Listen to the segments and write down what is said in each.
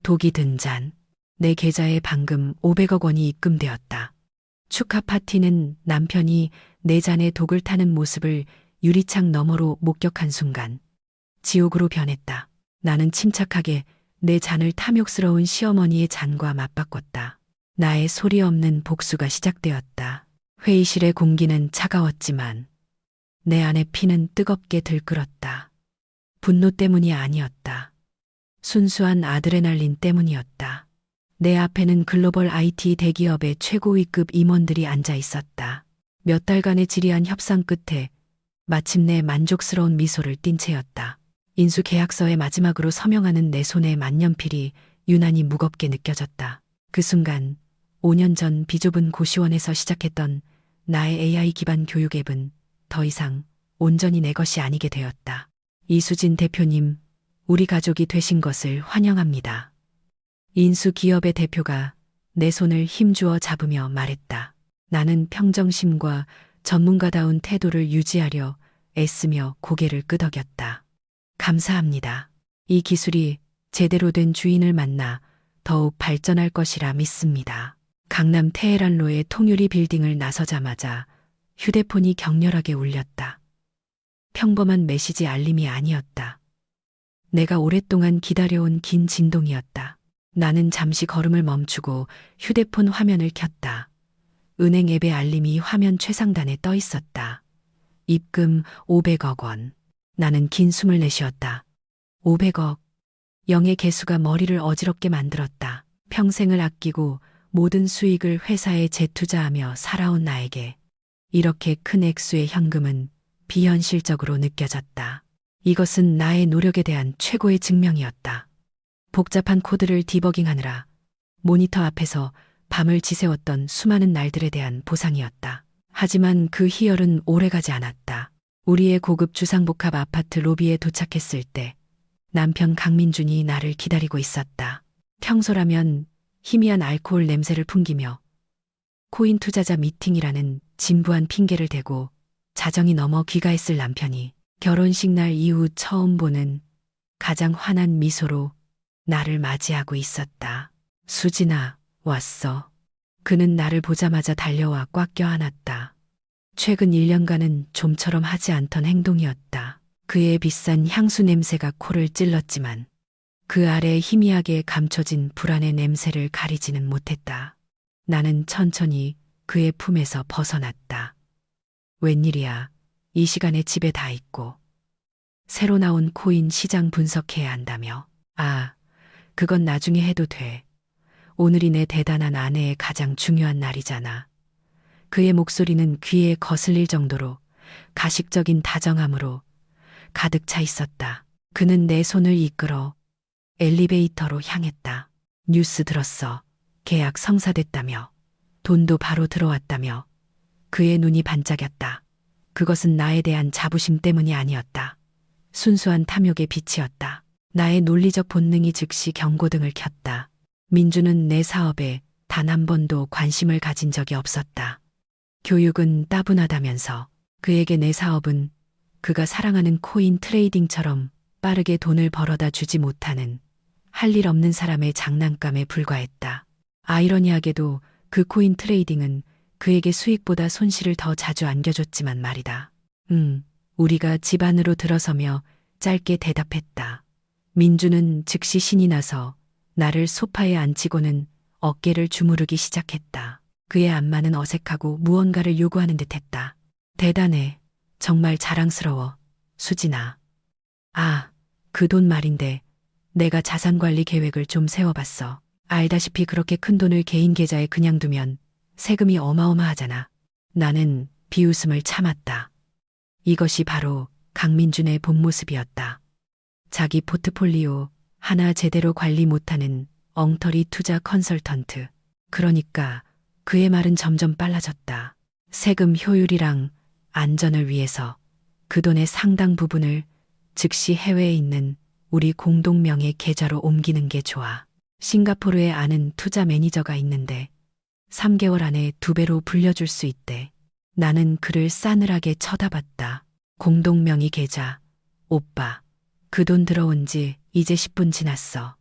독이 든 잔. 내 계좌에 방금 500억 원이 입금되었다. 축하 파티는 남편이 내 잔에 독을 타는 모습을 유리창 너머로 목격한 순간 지옥으로 변했다. 나는 침착하게 내 잔을 탐욕스러운 시어머니의 잔과 맞바꿨다. 나의 소리 없는 복수가 시작되었다. 회의실의 공기는 차가웠지만 내 안의 피는 뜨겁게 들끓었다. 분노 때문이 아니었다. 순수한 아드레날린 때문이었다. 내 앞에는 글로벌 IT 대기업의 최고위급 임원들이 앉아 있었다. 몇 달간의 지리한 협상 끝에 마침내 만족스러운 미소를 띤 채였다. 인수 계약서에 마지막으로 서명하는 내 손의 만년필이 유난히 무겁게 느껴졌다. 그 순간 5년 전 비좁은 고시원에서 시작했던 나의 AI 기반 교육 앱은 더 이상 온전히 내 것이 아니게 되었다. 이수진 대표님, 우리 가족이 되신 것을 환영합니다. 인수 기업의 대표가 내 손을 힘주어 잡으며 말했다. 나는 평정심과 전문가다운 태도를 유지하려 애쓰며 고개를 끄덕였다. 감사합니다. 이 기술이 제대로 된 주인을 만나 더욱 발전할 것이라 믿습니다. 강남 테헤란로의 통유리 빌딩을 나서자마자 휴대폰이 격렬하게 울렸다. 평범한 메시지 알림이 아니었다. 내가 오랫동안 기다려온 긴 진동이었다. 나는 잠시 걸음을 멈추고 휴대폰 화면을 켰다. 은행 앱의 알림이 화면 최상단에 떠 있었다. 입금 500억 원. 나는 긴 숨을 내쉬었다. 500억. 영의 개수가 머리를 어지럽게 만들었다. 평생을 아끼고 모든 수익을 회사에 재투자하며 살아온 나에게 이렇게 큰 액수의 현금은 비현실적으로 느껴졌다. 이것은 나의 노력에 대한 최고의 증명이었다. 복잡한 코드를 디버깅하느라 모니터 앞에서 밤을 지새웠던 수많은 날들에 대한 보상이었다. 하지만 그 희열은 오래가지 않았다. 우리의 고급 주상복합 아파트 로비에 도착했을 때 남편 강민준이 나를 기다리고 있었다. 평소라면 희미한 알코올 냄새를 풍기며 코인 투자자 미팅이라는 진부한 핑계를 대고 자정이 넘어 귀가했을 남편이 결혼식 날 이후 처음 보는 가장 환한 미소로 나를 맞이하고 있었다. 수진아, 왔어. 그는 나를 보자마자 달려와 꽉 껴안았다. 최근 1년간은 좀처럼 하지 않던 행동이었다. 그의 비싼 향수 냄새가 코를 찔렀지만 그 아래 희미하게 감춰진 불안의 냄새를 가리지는 못했다. 나는 천천히 그의 품에서 벗어났다. 웬일이야, 이 시간에 집에 다 있고. 새로 나온 코인 시장 분석해야 한다며. 아, 그건 나중에 해도 돼. 오늘이 내 대단한 아내의 가장 중요한 날이잖아. 그의 목소리는 귀에 거슬릴 정도로 가식적인 다정함으로 가득 차 있었다. 그는 내 손을 이끌어 엘리베이터로 향했다. 뉴스 들었어. 계약 성사됐다며. 돈도 바로 들어왔다며. 그의 눈이 반짝였다. 그것은 나에 대한 자부심 때문이 아니었다. 순수한 탐욕의 빛이었다. 나의 논리적 본능이 즉시 경고등을 켰다. 민주는 내 사업에 단 한 번도 관심을 가진 적이 없었다. 교육은 따분하다면서 그에게 내 사업은 그가 사랑하는 코인 트레이딩처럼 빠르게 돈을 벌어다 주지 못하는 할 일 없는 사람의 장난감에 불과했다. 아이러니하게도 그 코인 트레이딩은 그에게 수익보다 손실을 더 자주 안겨줬지만 말이다. 우리가 집 안으로 들어서며 짧게 대답했다. 민주는 즉시 신이 나서 나를 소파에 앉히고는 어깨를 주무르기 시작했다. 그의 안마는 어색하고 무언가를 요구하는 듯했다. 대단해. 정말 자랑스러워. 수진아. 아, 그 돈 말인데 내가 자산관리 계획을 좀 세워봤어. 알다시피 그렇게 큰 돈을 개인 계좌에 그냥 두면 세금이 어마어마하잖아. 나는 비웃음을 참았다. 이것이 바로 강민준의 본 모습이었다. 자기 포트폴리오 하나 제대로 관리 못하는 엉터리 투자 컨설턴트. 그러니까 그의 말은 점점 빨라졌다. 세금 효율이랑 안전을 위해서 그 돈의 상당 부분을 즉시 해외에 있는 우리 공동명의 계좌로 옮기는 게 좋아. 싱가포르에 아는 투자 매니저가 있는데 3개월 안에 2배로 불려줄 수 있대. 나는 그를 싸늘하게 쳐다봤다. 공동명의 계좌. 오빠, 그 돈 들어온 지 이제 10분 지났어.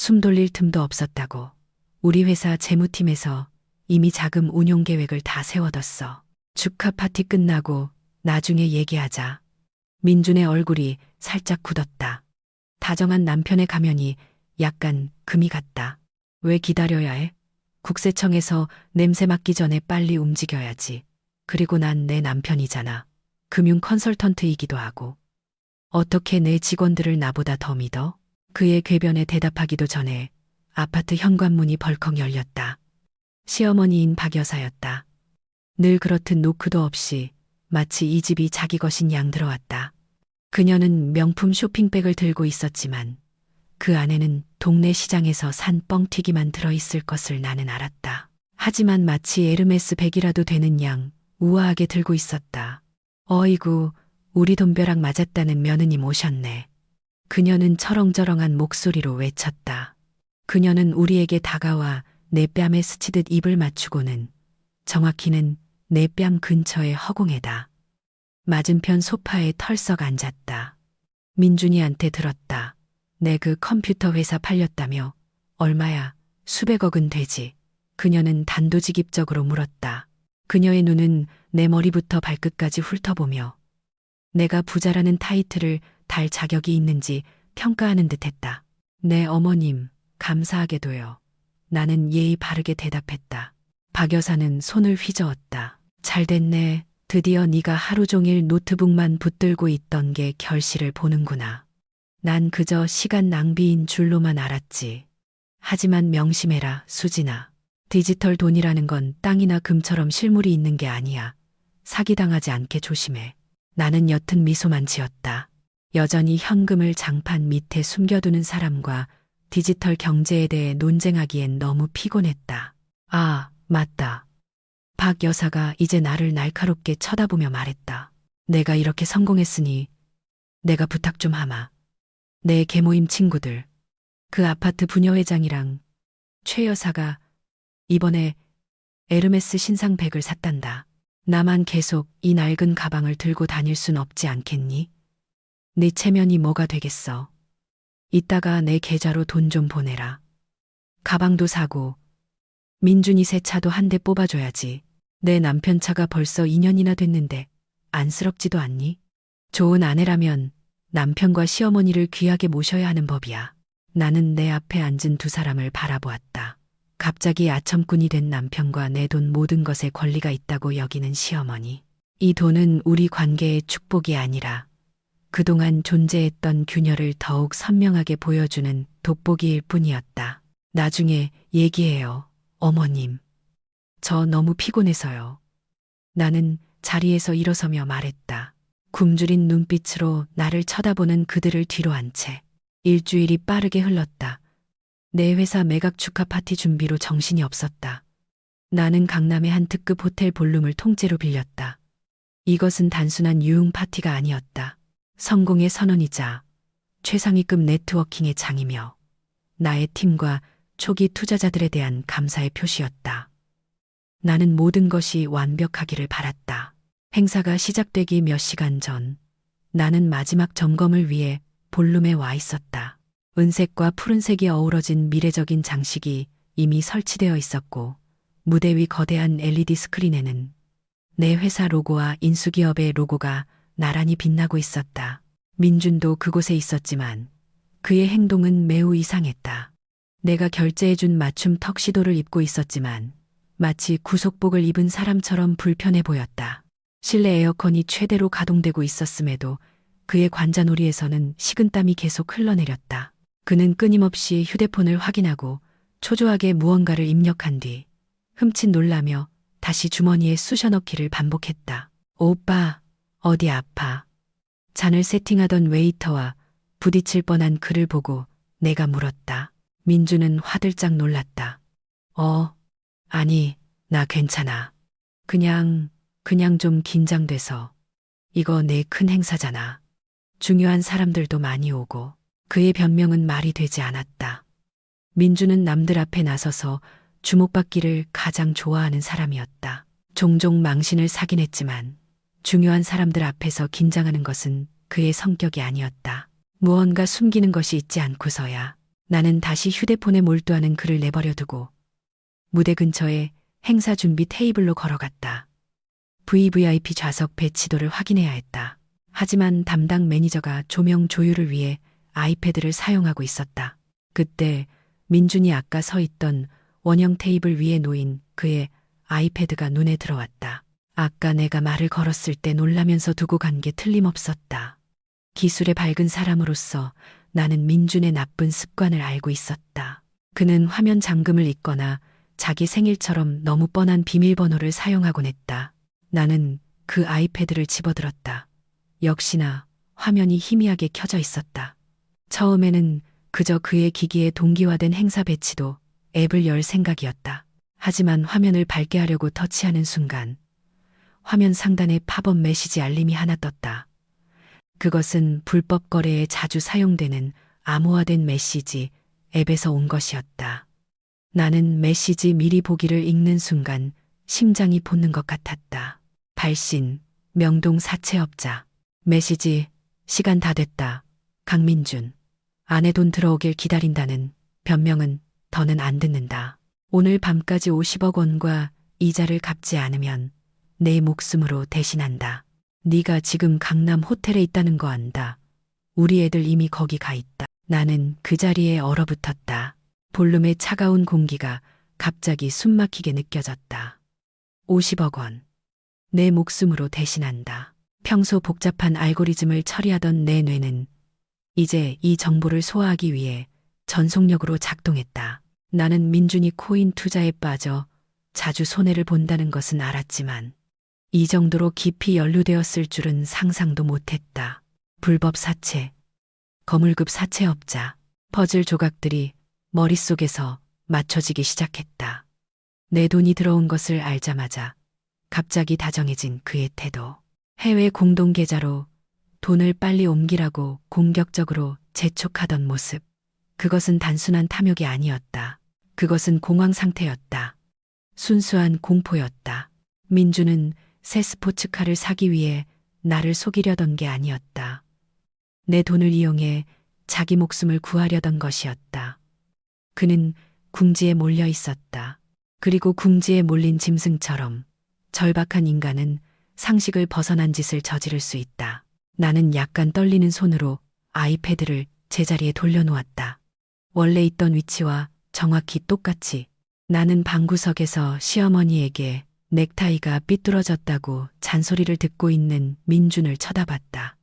숨 돌릴 틈도 없었다고. 우리 회사 재무팀에서 이미 자금 운용 계획을 다 세워뒀어. 축하 파티 끝나고 나중에 얘기하자. 민준의 얼굴이 살짝 굳었다. 다정한 남편의 가면이 약간 금이 갔다. 왜 기다려야 해? 국세청에서 냄새 맡기 전에 빨리 움직여야지. 그리고 난 내 남편이잖아. 금융 컨설턴트이기도 하고. 어떻게 내 직원들을 나보다 더 믿어? 그의 궤변에 대답하기도 전에 아파트 현관문이 벌컥 열렸다. 시어머니인 박 여사였다. 늘 그렇듯 노크도 없이 마치 이 집이 자기 것인 양 들어왔다. 그녀는 명품 쇼핑백을 들고 있었지만 그 안에는 동네 시장에서 산 뻥튀기만 들어있을 것을 나는 알았다. 하지만 마치 에르메스 백이라도 되는 양 우아하게 들고 있었다. 어이구, 우리 돈벼락 맞았다는 며느님 오셨네. 그녀는 철렁저렁한 목소리로 외쳤다. 그녀는 우리에게 다가와 내 뺨에 스치듯 입을 맞추고는 정확히는 내 뺨 근처의 허공에다. 맞은편 소파에 털썩 앉았다. 민준이한테 들었다. 내 그 컴퓨터 회사 팔렸다며. 얼마야? 수백억은 되지. 그녀는 단도직입적으로 물었다. 그녀의 눈은 내 머리부터 발끝까지 훑어보며 내가 부자라는 타이틀을 달 자격이 있는지 평가하는 듯했다. 네 어머님, 감사하게도요. 나는 예의 바르게 대답했다. 박 여사는 손을 휘저었다. 잘됐네. 드디어 네가 하루 종일 노트북만 붙들고 있던 게 결실을 보는구나. 난 그저 시간 낭비인 줄로만 알았지. 하지만 명심해라, 수진아. 디지털 돈이라는 건 땅이나 금처럼 실물이 있는 게 아니야. 사기당하지 않게 조심해. 나는 옅은 미소만 지었다. 여전히 현금을 장판 밑에 숨겨두는 사람과 디지털 경제에 대해 논쟁하기엔 너무 피곤했다. 아, 맞다. 박 여사가 이제 나를 날카롭게 쳐다보며 말했다. 내가 이렇게 성공했으니 내가 부탁 좀 하마. 내 계모임 친구들, 그 아파트 부녀회장이랑 최 여사가 이번에 에르메스 신상백을 샀단다. 나만 계속 이 낡은 가방을 들고 다닐 순 없지 않겠니? 네 체면이 뭐가 되겠어. 이따가 내 계좌로 돈 좀 보내라. 가방도 사고 민준이 새 차도 한 대 뽑아줘야지. 내 남편 차가 벌써 2년이나 됐는데 안쓰럽지도 않니? 좋은 아내라면 남편과 시어머니를 귀하게 모셔야 하는 법이야. 나는 내 앞에 앉은 두 사람을 바라보았다. 갑자기 아첨꾼이 된 남편과 내 돈 모든 것에 권리가 있다고 여기는 시어머니. 이 돈은 우리 관계의 축복이 아니라 그동안 존재했던 균열을 더욱 선명하게 보여주는 돋보기일 뿐이었다. 나중에 얘기해요, 어머님. 저 너무 피곤해서요. 나는 자리에서 일어서며 말했다. 굶주린 눈빛으로 나를 쳐다보는 그들을 뒤로 한 채. 일주일이 빠르게 흘렀다. 내 회사 매각 축하 파티 준비로 정신이 없었다. 나는 강남의 한 특급 호텔 볼룸을 통째로 빌렸다. 이것은 단순한 유흥 파티가 아니었다. 성공의 선언이자 최상위급 네트워킹의 장이며 나의 팀과 초기 투자자들에 대한 감사의 표시였다. 나는 모든 것이 완벽하기를 바랐다. 행사가 시작되기 몇 시간 전, 나는 마지막 점검을 위해 볼룸에 와 있었다. 은색과 푸른색이 어우러진 미래적인 장식이 이미 설치되어 있었고, 무대 위 거대한 LED 스크린에는 내 회사 로고와 인수기업의 로고가 나란히 빛나고 있었다. 민준도 그곳에 있었지만 그의 행동은 매우 이상했다. 내가 결제해준 맞춤 턱시도를 입고 있었지만 마치 구속복을 입은 사람처럼 불편해 보였다. 실내 에어컨이 최대로 가동되고 있었음에도 그의 관자놀이에서는 식은땀이 계속 흘러내렸다. 그는 끊임없이 휴대폰을 확인하고 초조하게 무언가를 입력한 뒤 흠칫 놀라며 다시 주머니에 쑤셔넣기를 반복했다. 오빠, 어디 아파? 잔을 세팅하던 웨이터와 부딪힐 뻔한 그를 보고 내가 물었다. 민주는 화들짝 놀랐다. 아니, 나 괜찮아. 그냥 좀 긴장돼서. 이거 내 큰 행사잖아. 중요한 사람들도 많이 오고. 그의 변명은 말이 되지 않았다. 민주는 남들 앞에 나서서 주목받기를 가장 좋아하는 사람이었다. 종종 망신을 사긴 했지만 중요한 사람들 앞에서 긴장하는 것은 그의 성격이 아니었다. 무언가 숨기는 것이 있지 않고서야 나는 다시 휴대폰에 몰두하는 그를 내버려 두고 무대 근처에 행사 준비 테이블로 걸어갔다. VVIP 좌석 배치도를 확인해야 했다. 하지만 담당 매니저가 조명 조율을 위해 아이패드를 사용하고 있었다. 그때 민준이 아까 서 있던 원형 테이블 위에 놓인 그의 아이패드가 눈에 들어왔다. 아까 내가 말을 걸었을 때 놀라면서 두고 간 게 틀림없었다. 기술에 밝은 사람으로서 나는 민준의 나쁜 습관을 알고 있었다. 그는 화면 잠금을 잊거나 자기 생일처럼 너무 뻔한 비밀번호를 사용하곤 했다. 나는 그 아이패드를 집어들었다. 역시나 화면이 희미하게 켜져 있었다. 처음에는 그저 그의 기기에 동기화된 행사 배치도 앱을 열 생각이었다. 하지만 화면을 밝게 하려고 터치하는 순간 화면 상단에 팝업 메시지 알림이 하나 떴다. 그것은 불법 거래에 자주 사용되는 암호화된 메시지 앱에서 온 것이었다. 나는 메시지 미리 보기를 읽는 순간 심장이 솟는 것 같았다. 발신, 명동 사채업자. 메시지, 시간 다 됐다. 강민준. 아내 돈 들어오길 기다린다는 변명은 더는 안 듣는다. 오늘 밤까지 50억 원과 이자를 갚지 않으면 내 목숨으로 대신한다. 네가 지금 강남 호텔에 있다는 거 안다. 우리 애들 이미 거기 가 있다. 나는 그 자리에 얼어붙었다. 볼륨의 차가운 공기가 갑자기 숨막히게 느껴졌다. 50억 원. 내 목숨으로 대신한다. 평소 복잡한 알고리즘을 처리하던 내 뇌는 이제 이 정보를 소화하기 위해 전속력으로 작동했다. 나는 민준이 코인 투자에 빠져 자주 손해를 본다는 것은 알았지만 이 정도로 깊이 연루되었을 줄은 상상도 못했다. 불법 사채, 거물급 사채업자, 퍼즐 조각들이 머릿속에서 맞춰지기 시작했다. 내 돈이 들어온 것을 알자마자 갑자기 다정해진 그의 태도. 해외 공동계좌로 돈을 빨리 옮기라고 공격적으로 재촉하던 모습. 그것은 단순한 탐욕이 아니었다. 그것은 공황 상태였다. 순수한 공포였다. 민주는 새 스포츠카를 사기 위해 나를 속이려던 게 아니었다. 내 돈을 이용해 자기 목숨을 구하려던 것이었다. 그는 궁지에 몰려 있었다. 그리고 궁지에 몰린 짐승처럼 절박한 인간은 상식을 벗어난 짓을 저지를 수 있다. 나는 약간 떨리는 손으로 아이패드를 제자리에 돌려놓았다. 원래 있던 위치와 정확히 똑같이. 나는 방구석에서 시어머니에게 넥타이가 삐뚤어졌다고 잔소리를 듣고 있는 민준을 쳐다봤다.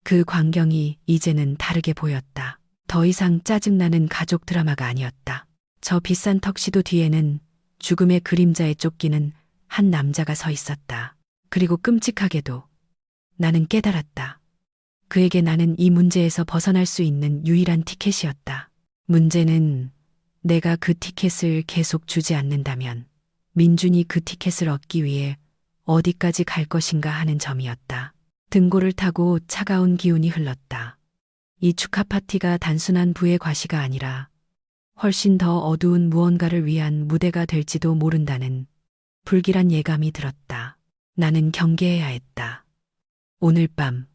그 광경이 이제는 다르게 보였다. 더 이상 짜증나는 가족 드라마가 아니었다. 저 비싼 턱시도 뒤에는 죽음의 그림자에 쫓기는 한 남자가 서 있었다. 그리고 끔찍하게도 나는 깨달았다. 그에게 나는 이 문제에서 벗어날 수 있는 유일한 티켓이었다. 문제는 내가 그 티켓을 계속 주지 않는다면 민준이 그 티켓을 얻기 위해 어디까지 갈 것인가 하는 점이었다. 등골을 타고 차가운 기운이 흘렀다. 이 축하 파티가 단순한 부의 과시가 아니라 훨씬 더 어두운 무언가를 위한 무대가 될지도 모른다는 불길한 예감이 들었다. 나는 경계해야 했다. 오늘 밤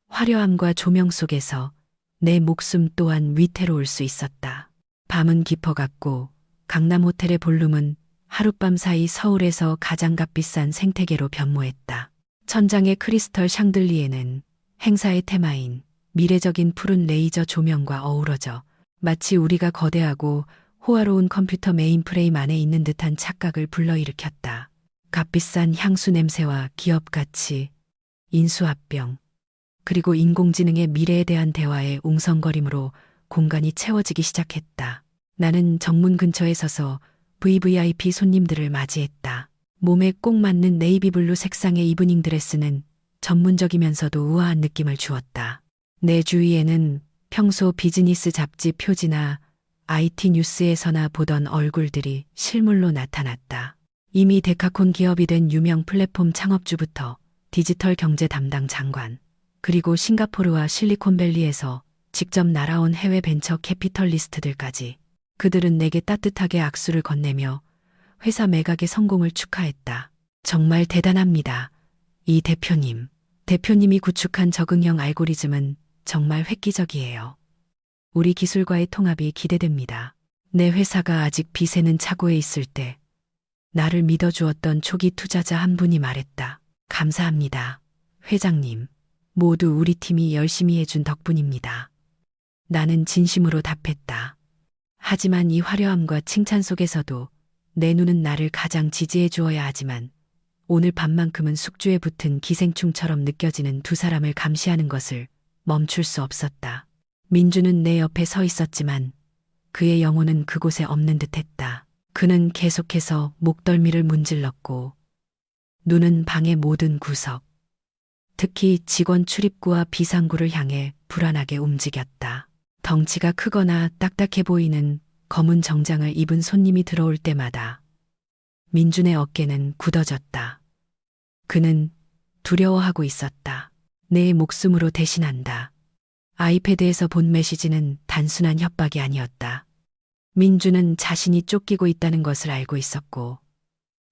화려함과 조명 속에서 내 목숨 또한 위태로울 수 있었다. 밤은 깊어갔고 강남 호텔의 볼륨은 하룻밤 사이 서울에서 가장 값비싼 생태계로 변모했다. 천장의 크리스털 샹들리에는 행사의 테마인 미래적인 푸른 레이저 조명과 어우러져 마치 우리가 거대하고 호화로운 컴퓨터 메인프레임 안에 있는 듯한 착각을 불러일으켰다. 값비싼 향수 냄새와 기업 가치, 인수합병, 그리고 인공지능의 미래에 대한 대화의 웅성거림으로 공간이 채워지기 시작했다. 나는 정문 근처에 서서 VVIP 손님들을 맞이했다. 몸에 꼭 맞는 네이비블루 색상의 이브닝 드레스는 전문적이면서도 우아한 느낌을 주었다. 내 주위에는 평소 비즈니스 잡지 표지나 IT 뉴스에서나 보던 얼굴들이 실물로 나타났다. 이미 데카콘 기업이 된 유명 플랫폼 창업주부터 디지털 경제 담당 장관, 그리고 싱가포르와 실리콘밸리에서 직접 날아온 해외 벤처 캐피털리스트들까지. 그들은 내게 따뜻하게 악수를 건네며 회사 매각의 성공을 축하했다. 정말 대단합니다. 이 대표님. 대표님이 구축한 적응형 알고리즘은 정말 획기적이에요. 우리 기술과의 통합이 기대됩니다. 내 회사가 아직 비세는 차고에 있을 때 나를 믿어주었던 초기 투자자 한 분이 말했다. 감사합니다. 회장님. 모두 우리 팀이 열심히 해준 덕분입니다. 나는 진심으로 답했다. 하지만 이 화려함과 칭찬 속에서도 내 눈은 나를 가장 지지해 주어야 하지만 오늘 밤만큼은 숙주에 붙은 기생충처럼 느껴지는 두 사람을 감시하는 것을 멈출 수 없었다. 민주는 내 옆에 서 있었지만 그의 영혼은 그곳에 없는 듯했다. 그는 계속해서 목덜미를 문질렀고 눈은 방의 모든 구석, 특히 직원 출입구와 비상구를 향해 불안하게 움직였다. 덩치가 크거나 딱딱해 보이는 검은 정장을 입은 손님이 들어올 때마다 민준의 어깨는 굳어졌다. 그는 두려워하고 있었다. 내 목숨으로 대신한다. 아이패드에서 본 메시지는 단순한 협박이 아니었다. 민주는 자신이 쫓기고 있다는 것을 알고 있었고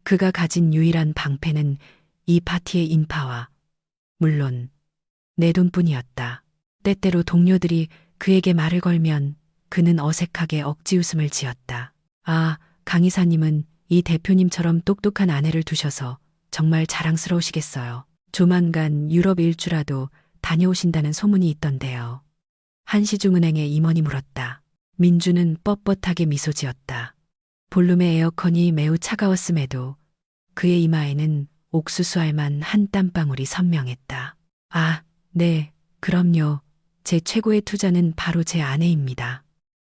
그가 가진 유일한 방패는 이 파티의 인파와 물론 내 돈뿐이었다. 때때로 동료들이 그에게 말을 걸면 그는 어색하게 억지 웃음을 지었다. 아, 강 이사님은 이 대표님처럼 똑똑한 아내를 두셔서 정말 자랑스러우시겠어요. 조만간 유럽 일주라도 다녀오신다는 소문이 있던데요. 한시중은행의 임원이 물었다. 민주는 뻣뻣하게 미소 지었다. 볼룸의 에어컨이 매우 차가웠음에도 그의 이마에는 옥수수 알만 한 땀방울이 선명했다. 아, 네, 그럼요. 제 최고의 투자는 바로 제 아내입니다.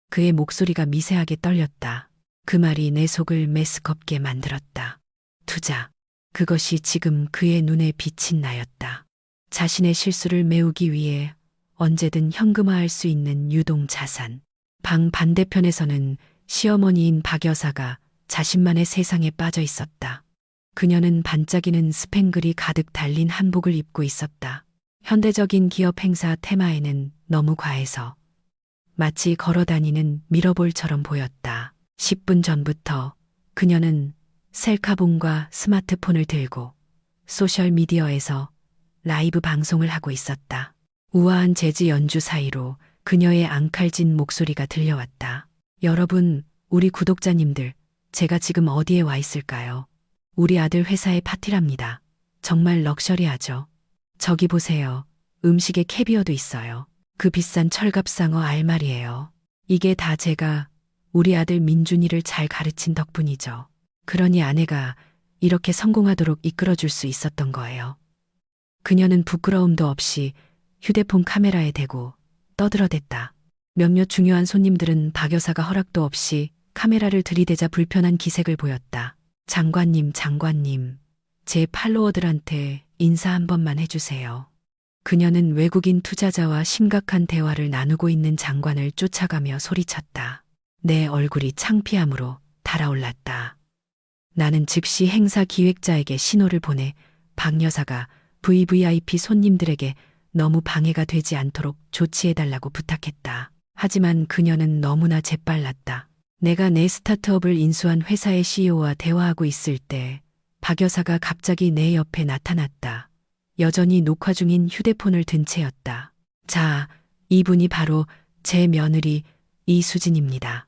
그의 목소리가 미세하게 떨렸다. 그 말이 내 속을 메스껍게 만들었다. 투자. 그것이 지금 그의 눈에 비친 나였다. 자신의 실수를 메우기 위해 언제든 현금화할 수 있는 유동 자산. 방 반대편에서는 시어머니인 박 여사가 자신만의 세상에 빠져 있었다. 그녀는 반짝이는 스팽글이 가득 달린 한복을 입고 있었다. 현대적인 기업 행사 테마에는 너무 과해서 마치 걸어다니는 미러볼처럼 보였다. 10분 전부터 그녀는 셀카봉과 스마트폰을 들고 소셜미디어에서 라이브 방송을 하고 있었다. 우아한 재즈 연주 사이로 그녀의 앙칼진 목소리가 들려왔다. 여러분, 우리 구독자님들, 제가 지금 어디에 와 있을까요? 우리 아들 회사의 파티랍니다. 정말 럭셔리하죠? 저기 보세요. 음식에 캐비어도 있어요. 그 비싼 철갑상어 알말이에요. 이게 다 제가 우리 아들 민준이를 잘 가르친 덕분이죠. 그러니 아내가 이렇게 성공하도록 이끌어줄 수 있었던 거예요. 그녀는 부끄러움도 없이 휴대폰 카메라에 대고 떠들어댔다. 몇몇 중요한 손님들은 박 여사가 허락도 없이 카메라를 들이대자 불편한 기색을 보였다. 장관님, 제 팔로워들한테 인사 한 번만 해주세요. 그녀는 외국인 투자자와 심각한 대화를 나누고 있는 장관을 쫓아가며 소리쳤다. 내 얼굴이 창피함으로 달아올랐다. 나는 즉시 행사 기획자에게 신호를 보내 박 여사가 VVIP 손님들에게 너무 방해가 되지 않도록 조치해달라고 부탁했다. 하지만 그녀는 너무나 재빨랐다. 내가 내 스타트업을 인수한 회사의 CEO와 대화하고 있을 때 박 여사가 갑자기 내 옆에 나타났다. 여전히 녹화 중인 휴대폰을 든 채였다. 자, 이분이 바로 제 며느리 이수진입니다.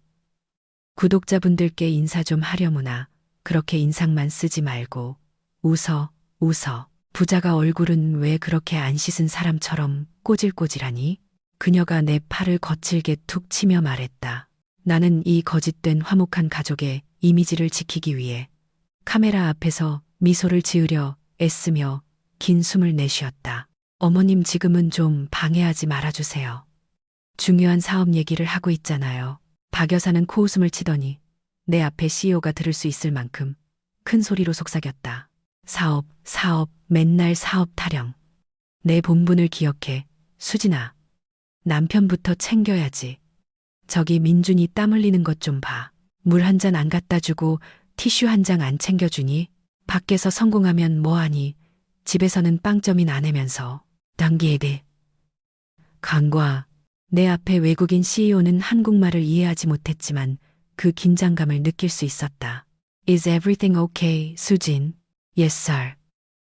구독자분들께 인사 좀 하려무나 그렇게 인상만 쓰지 말고 웃어. 부자가 얼굴은 왜 그렇게 안 씻은 사람처럼 꼬질꼬질하니? 그녀가 내 팔을 거칠게 툭 치며 말했다. 나는 이 거짓된 화목한 가족의 이미지를 지키기 위해 카메라 앞에서 미소를 지으려 애쓰며 긴 숨을 내쉬었다. 어머님 지금은 좀 방해하지 말아주세요. 중요한 사업 얘기를 하고 있잖아요. 박 여사는 코웃음을 치더니 내 앞에 CEO가 들을 수 있을 만큼 큰 소리로 속삭였다. 사업, 맨날 사업 타령. 내 본분을 기억해. 수진아, 남편부터 챙겨야지. 저기 민준이 땀 흘리는 것 좀 봐. 물 한 잔 안 갖다 주고 티슈 한 장 안 챙겨주니? 밖에서 성공하면 뭐하니? 집에서는 빵점이 나내면서. 당기에대. 강과. 내 앞에 외국인 CEO는 한국말을 이해하지 못했지만 그 긴장감을 느낄 수 있었다. Is everything okay, 수진? Yes, sir.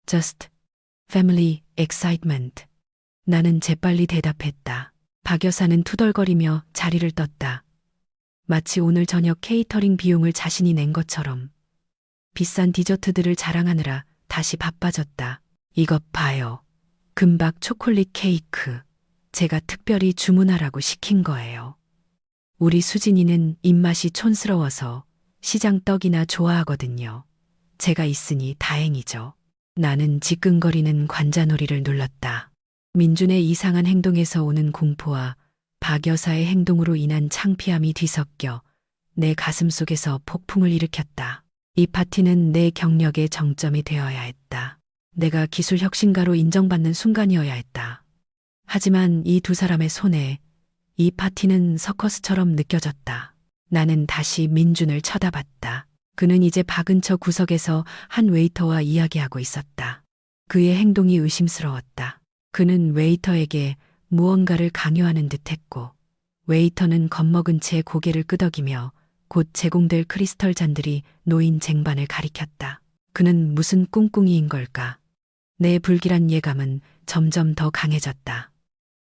Just family excitement. 나는 재빨리 대답했다. 박 여사는 투덜거리며 자리를 떴다. 마치 오늘 저녁 케이터링 비용을 자신이 낸 것처럼. 비싼 디저트들을 자랑하느라 다시 바빠졌다. 이것 봐요. 금박 초콜릿 케이크. 제가 특별히 주문하라고 시킨 거예요. 우리 수진이는 입맛이 촌스러워서 시장 떡이나 좋아하거든요. 제가 있으니 다행이죠. 나는 지끈거리는 관자놀이를 눌렀다. 민준의 이상한 행동에서 오는 공포와 박 여사의 행동으로 인한 창피함이 뒤섞여 내 가슴 속에서 폭풍을 일으켰다. 이 파티는 내 경력의 정점이 되어야 했다. 내가 기술 혁신가로 인정받는 순간이어야 했다. 하지만 이 두 사람의 손에 이 파티는 서커스처럼 느껴졌다. 나는 다시 민준을 쳐다봤다. 그는 이제 바 근처 구석에서 한 웨이터와 이야기하고 있었다. 그의 행동이 의심스러웠다. 그는 웨이터에게 무언가를 강요하는 듯했고, 웨이터는 겁먹은 채 고개를 끄덕이며 곧 제공될 크리스털 잔들이 놓인 쟁반을 가리켰다. 그는 무슨 꿍꿍이인 걸까? 내 불길한 예감은 점점 더 강해졌다.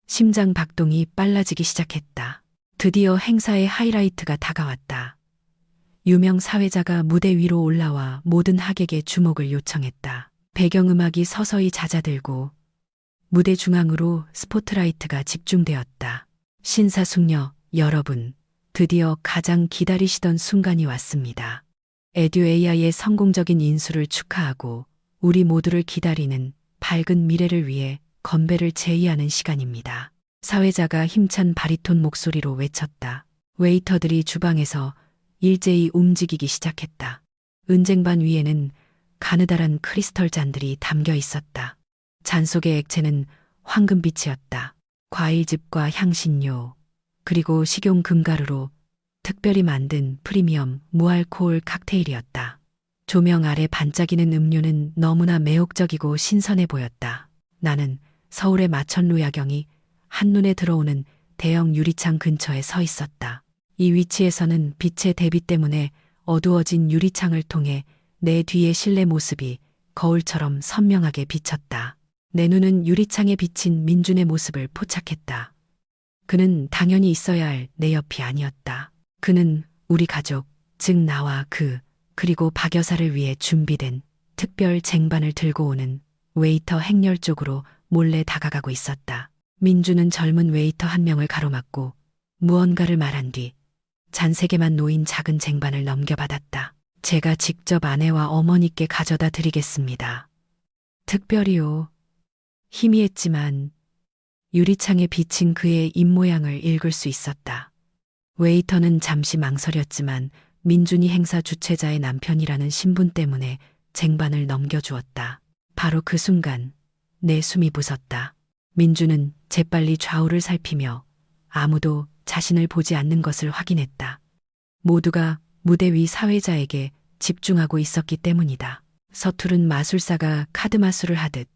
심장 박동이 빨라지기 시작했다. 드디어 행사의 하이라이트가 다가왔다. 유명 사회자가 무대 위로 올라와 모든 하객의 주목을 요청했다. 배경음악이 서서히 잦아들고 무대 중앙으로 스포트라이트가 집중되었다. 신사숙녀 여러분, 드디어 가장 기다리시던 순간이 왔습니다. 에듀 AI의 성공적인 인수를 축하하고 우리 모두를 기다리는 밝은 미래를 위해 건배를 제의하는 시간입니다. 사회자가 힘찬 바리톤 목소리로 외쳤다. 웨이터들이 주방에서 일제히 움직이기 시작했다. 은쟁반 위에는 가느다란 크리스털 잔들이 담겨 있었다. 잔 속의 액체는 황금빛이었다. 과일즙과 향신료, 그리고 식용 금가루로 특별히 만든 프리미엄 무알코올 칵테일이었다. 조명 아래 반짝이는 음료는 너무나 매혹적이고 신선해 보였다. 나는 서울의 마천루 야경이 한눈에 들어오는 대형 유리창 근처에 서 있었다. 이 위치에서는 빛의 대비 때문에 어두워진 유리창을 통해 내 뒤의 실내 모습이 거울처럼 선명하게 비쳤다. 내 눈은 유리창에 비친 민준의 모습을 포착했다. 그는 당연히 있어야 할 내 옆이 아니었다. 그는 우리 가족, 즉 나와 그리고 박 여사를 위해 준비된 특별 쟁반을 들고 오는 웨이터 행렬 쪽으로 몰래 다가가고 있었다. 민준은 젊은 웨이터 한 명을 가로막고 무언가를 말한 뒤 잔 3개만 놓인 작은 쟁반을 넘겨받았다. 제가 직접 아내와 어머니께 가져다 드리겠습니다. 특별히요. 희미했지만 유리창에 비친 그의 입모양을 읽을 수 있었다. 웨이터는 잠시 망설였지만 민준이 행사 주최자의 남편이라는 신분 때문에 쟁반을 넘겨주었다. 바로 그 순간 내 숨이 부섰다. 민준은 재빨리 좌우를 살피며 아무도 자신을 보지 않는 것을 확인했다. 모두가 무대 위 사회자에게 집중하고 있었기 때문이다. 서투른 마술사가 카드 마술을 하듯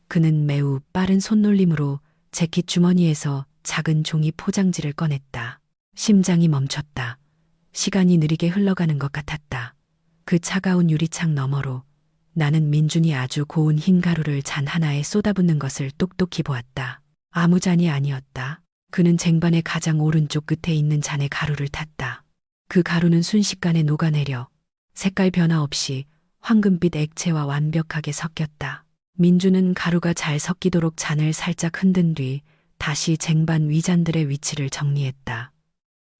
그는 매우 빠른 손놀림으로 재킷 주머니에서 작은 종이 포장지를 꺼냈다. 심장이 멈췄다. 시간이 느리게 흘러가는 것 같았다. 그 차가운 유리창 너머로 나는 민준이 아주 고운 흰 가루를 잔 하나에 쏟아붓는 것을 똑똑히 보았다. 아무 잔이 아니었다. 그는 쟁반의 가장 오른쪽 끝에 있는 잔에 가루를 탔다. 그 가루는 순식간에 녹아내려 색깔 변화 없이 황금빛 액체와 완벽하게 섞였다. 민준은 가루가 잘 섞이도록 잔을 살짝 흔든 뒤 다시 쟁반 위잔들의 위치를 정리했다.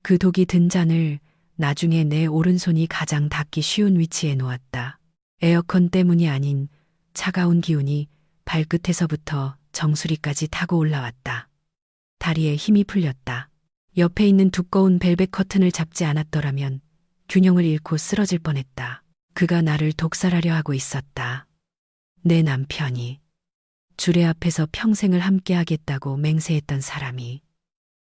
그 독이 든 잔을 나중에 내 오른손이 가장 닿기 쉬운 위치에 놓았다. 에어컨 때문이 아닌 차가운 기운이 발끝에서부터 정수리까지 타고 올라왔다. 다리에 힘이 풀렸다. 옆에 있는 두꺼운 벨벳 커튼을 잡지 않았더라면 균형을 잃고 쓰러질 뻔했다. 그가 나를 독살하려 하고 있었다. 내 남편이 주례 앞에서 평생을 함께하겠다고 맹세했던 사람이,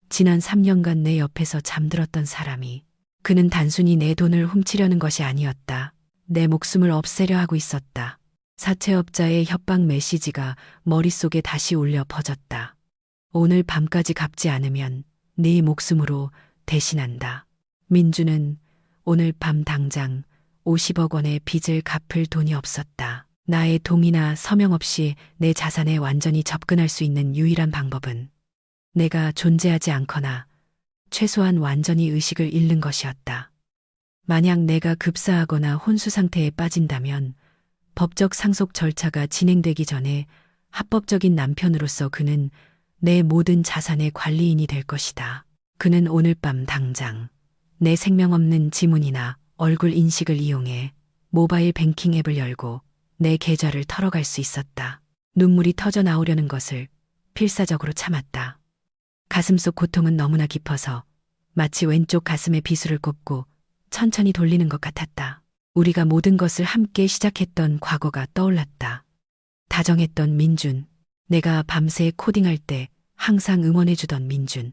지난 3년간 내 옆에서 잠들었던 사람이, 그는 단순히 내 돈을 훔치려는 것이 아니었다. 내 목숨을 없애려 하고 있었다. 사채업자의 협박 메시지가 머릿속에 다시 울려 퍼졌다. 오늘 밤까지 갚지 않으면 네 목숨으로 대신한다. 민주는 오늘 밤 당장 50억 원의 빚을 갚을 돈이 없었다. 나의 동의나 서명 없이 내 자산에 완전히 접근할 수 있는 유일한 방법은 내가 존재하지 않거나 최소한 완전히 의식을 잃는 것이었다. 만약 내가 급사하거나 혼수 상태에 빠진다면 법적 상속 절차가 진행되기 전에 합법적인 남편으로서 그는 내 모든 자산의 관리인이 될 것이다. 그는 오늘 밤 당장 내 생명 없는 지문이나 얼굴 인식을 이용해 모바일 뱅킹 앱을 열고 내 계좌를 털어갈 수 있었다. 눈물이 터져 나오려는 것을 필사적으로 참았다. 가슴속 고통은 너무나 깊어서 마치 왼쪽 가슴에 비수를 꽂고 천천히 돌리는 것 같았다. 우리가 모든 것을 함께 시작했던 과거가 떠올랐다. 다정했던 민준, 내가 밤새 코딩할 때 항상 응원해주던 민준.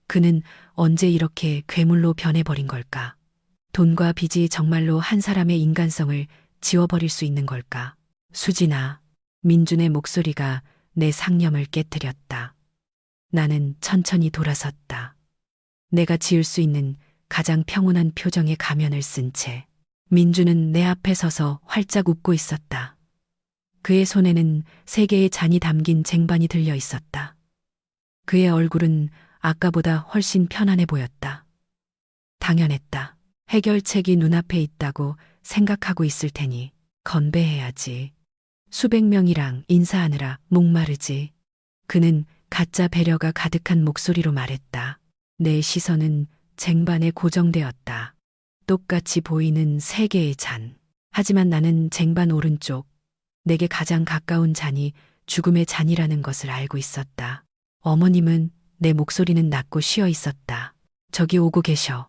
그는 언제 이렇게 괴물로 변해버린 걸까? 돈과 빚이 정말로 한 사람의 인간성을 지워버릴 수 있는 걸까? 수진아, 민준의 목소리가 내 상념을 깨뜨렸다. 나는 천천히 돌아섰다. 내가 지을 수 있는 가장 평온한 표정의 가면을 쓴 채 민준은 내 앞에 서서 활짝 웃고 있었다. 그의 손에는 3개의 잔이 담긴 쟁반이 들려 있었다. 그의 얼굴은 아까보다 훨씬 편안해 보였다. 당연했다. 해결책이 눈앞에 있다고 생각하고 있을 테니 건배해야지. 수백 명이랑 인사하느라 목마르지. 그는 가짜 배려가 가득한 목소리로 말했다. 내 시선은 쟁반에 고정되었다. 똑같이 보이는 3개의 잔. 하지만 나는 쟁반 오른쪽, 내게 가장 가까운 잔이 죽음의 잔이라는 것을 알고 있었다. 어머님은 내 목소리는 낮고 쉬어 있었다. 저기 오고 계셔.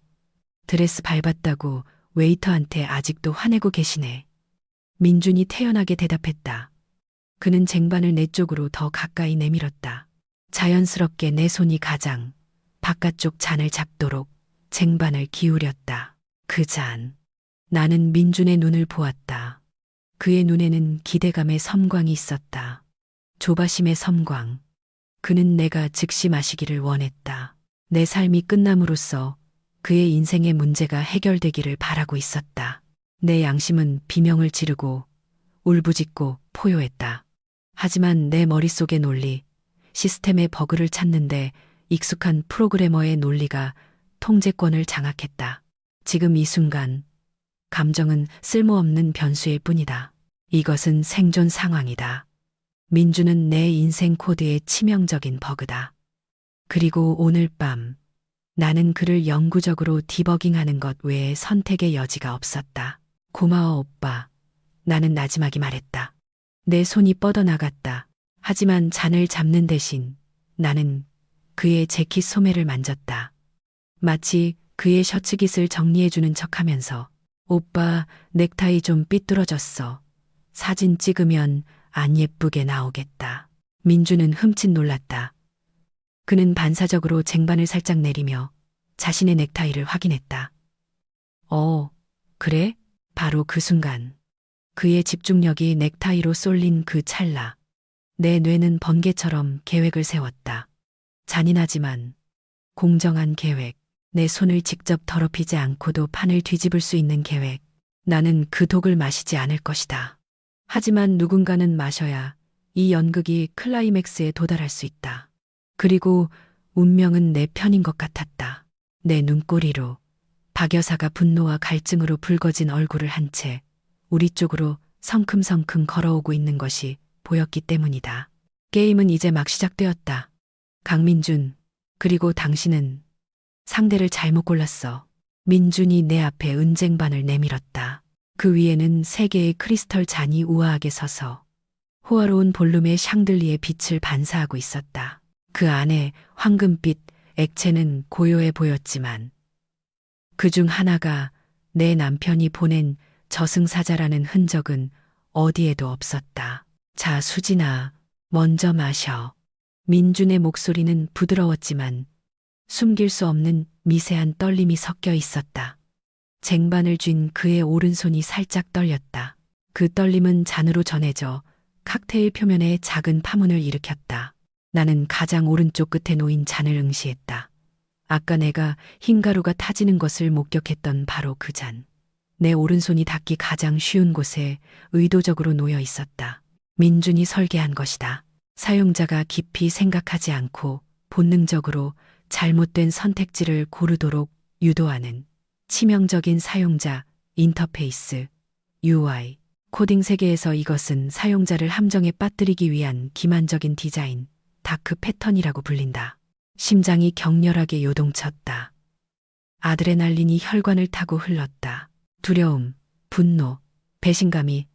드레스 밟았다고 웨이터한테 아직도 화내고 계시네. 민준이 태연하게 대답했다. 그는 쟁반을 내 쪽으로 더 가까이 내밀었다. 자연스럽게 내 손이 가장 바깥쪽 잔을 잡도록 쟁반을 기울였다. 그 잔. 나는 민준의 눈을 보았다. 그의 눈에는 기대감의 섬광이 있었다. 조바심의 섬광. 그는 내가 즉시 마시기를 원했다. 내 삶이 끝남으로써 그의 인생의 문제가 해결되기를 바라고 있었다. 내 양심은 비명을 지르고 울부짖고 포효했다. 하지만 내 머릿속의 논리, 시스템의 버그를 찾는데 익숙한 프로그래머의 논리가 통제권을 장악했다. 지금 이 순간, 감정은 쓸모없는 변수일 뿐이다. 이것은 생존 상황이다. 민주는 내 인생 코드의 치명적인 버그다. 그리고 오늘 밤, 나는 그를 영구적으로 디버깅하는 것 외에 선택의 여지가 없었다. 고마워, 오빠. 나는 나지막이 말했다. 내 손이 뻗어나갔다. 하지만 잔을 잡는 대신 나는 그의 재킷 소매를 만졌다. 마치 그의 셔츠깃을 정리해주는 척하면서 오빠, 넥타이 좀 삐뚤어졌어. 사진 찍으면 안 예쁘게 나오겠다. 민주는 흠칫 놀랐다. 그는 반사적으로 쟁반을 살짝 내리며 자신의 넥타이를 확인했다. 그래? 바로 그 순간. 그의 집중력이 넥타이로 쏠린 그 찰나. 내 뇌는 번개처럼 계획을 세웠다. 잔인하지만 공정한 계획. 내 손을 직접 더럽히지 않고도 판을 뒤집을 수 있는 계획. 나는 그 독을 마시지 않을 것이다. 하지만 누군가는 마셔야 이 연극이 클라이맥스에 도달할 수 있다. 그리고 운명은 내 편인 것 같았다. 내 눈꼬리로 박 여사가 분노와 갈증으로 붉어진 얼굴을 한 채 우리 쪽으로 성큼성큼 걸어오고 있는 것이 보였기 때문이다. 게임은 이제 막 시작되었다. 강민준, 그리고 당신은 상대를 잘못 골랐어. 민준이 내 앞에 은쟁반을 내밀었다. 그 위에는 3개의 크리스털 잔이 우아하게 서서 호화로운 볼륨의 샹들리에 빛을 반사하고 있었다. 그 안에 황금빛 액체는 고요해 보였지만 그 중 하나가 내 남편이 보낸 저승사자라는 흔적은 어디에도 없었다. 자, 수진아, 먼저 마셔. 민준의 목소리는 부드러웠지만 숨길 수 없는 미세한 떨림이 섞여 있었다. 쟁반을 쥔 그의 오른손이 살짝 떨렸다. 그 떨림은 잔으로 전해져 칵테일 표면에 작은 파문을 일으켰다. 나는 가장 오른쪽 끝에 놓인 잔을 응시했다. 아까 내가 흰 가루가 타지는 것을 목격했던 바로 그 잔. 내 오른손이 닿기 가장 쉬운 곳에 의도적으로 놓여 있었다. 민준이 설계한 것이다. 사용자가 깊이 생각하지 않고 본능적으로 잘못된 선택지를 고르도록 유도하는 치명적인 사용자 인터페이스 UI. 코딩 세계에서 이것은 사용자를 함정에 빠뜨리기 위한 기만적인 디자인, 다크 패턴이라고 불린다. 심장이 격렬하게 요동쳤다. 아드레날린이 혈관을 타고 흘렀다. 두려움, 분노, 배신감이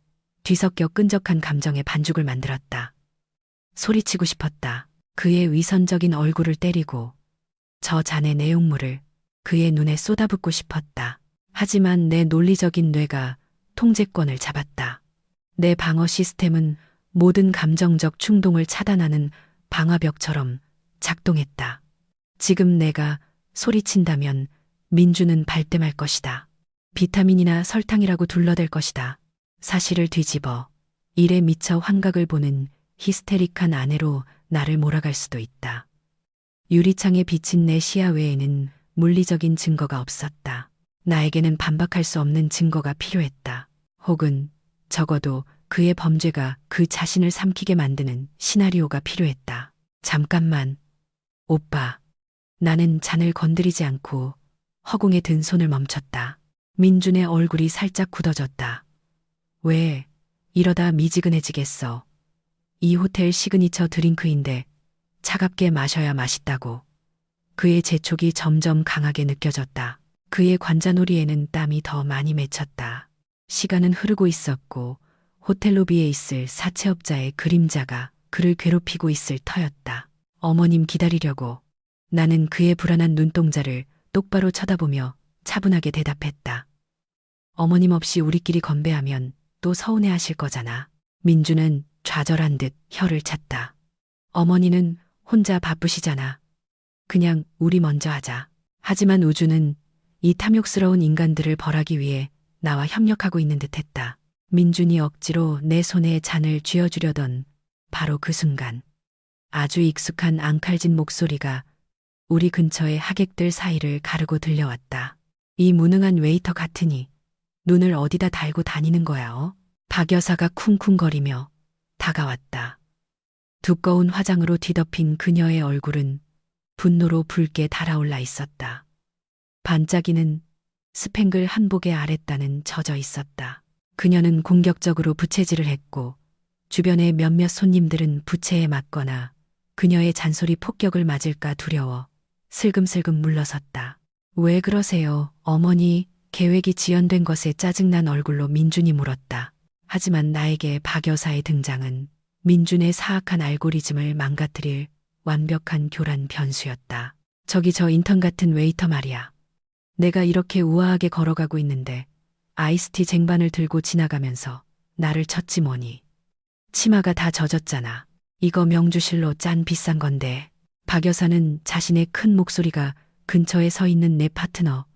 뒤섞여 끈적한 감정의 반죽을 만들었다. 소리치고 싶었다. 그의 위선적인 얼굴을 때리고 저 잔의 내용물을 그의 눈에 쏟아붓고 싶었다. 하지만 내 논리적인 뇌가 통제권을 잡았다. 내 방어 시스템은 모든 감정적 충동을 차단하는 방화벽처럼 작동했다. 지금 내가 소리친다면 민주는 발뺌할 것이다. 비타민이나 설탕이라고 둘러댈 것이다. 사실을 뒤집어 일에 미쳐 환각을 보는 히스테릭한 아내로 나를 몰아갈 수도 있다. 유리창에 비친 내 시야 외에는 물리적인 증거가 없었다. 나에게는 반박할 수 없는 증거가 필요했다. 혹은 적어도 그의 범죄가 그 자신을 삼키게 만드는 시나리오가 필요했다. 잠깐만, 오빠. 나는 잔을 건드리지 않고 허공에 든 손을 멈췄다. 민준의 얼굴이 살짝 굳어졌다. 왜 이러다 미지근해지겠어. 이 호텔 시그니처 드링크인데 차갑게 마셔야 맛있다고. 그의 재촉이 점점 강하게 느껴졌다. 그의 관자놀이에는 땀이 더 많이 맺혔다. 시간은 흐르고 있었고 호텔 로비에 있을 사채업자의 그림자가 그를 괴롭히고 있을 터였다. 어머님 기다리려고. 나는 그의 불안한 눈동자를 똑바로 쳐다보며 차분하게 대답했다. 어머님 없이 우리끼리 건배하면 또 서운해하실 거잖아. 민주는 좌절한 듯 혀를 찼다. 어머니는 혼자 바쁘시잖아. 그냥 우리 먼저 하자. 하지만 우주는 이 탐욕스러운 인간들을 벌하기 위해 나와 협력하고 있는 듯했다. 민준이 억지로 내 손에 잔을 쥐어주려던 바로 그 순간 아주 익숙한 앙칼진 목소리가 우리 근처의 하객들 사이를 가르고 들려왔다. 이 무능한 웨이터 같으니 눈을 어디다 달고 다니는 거야. 박 여사가 쿵쿵거리며 다가왔다. 두꺼운 화장으로 뒤덮인 그녀의 얼굴은 분노로 붉게 달아올라 있었다. 반짝이는 스팽글 한복의 아랫단은 젖어 있었다. 그녀는 공격적으로 부채질을 했고 주변의 몇몇 손님들은 부채에 맞거나 그녀의 잔소리 폭격을 맞을까 두려워 슬금슬금 물러섰다. 왜 그러세요, 어머니? 계획이 지연된 것에 짜증난 얼굴로 민준이 물었다. 하지만 나에게 박 여사의 등장은 민준의 사악한 알고리즘을 망가뜨릴 완벽한 교란 변수였다. 저기 저 인턴 같은 웨이터 말이야. 내가 이렇게 우아하게 걸어가고 있는데 아이스티 쟁반을 들고 지나가면서 나를 쳤지 뭐니. 치마가 다 젖었잖아. 이거 명주실로 짠 비싼 건데. 박 여사는 자신의 큰 목소리가 근처에 서 있는 내 파트너,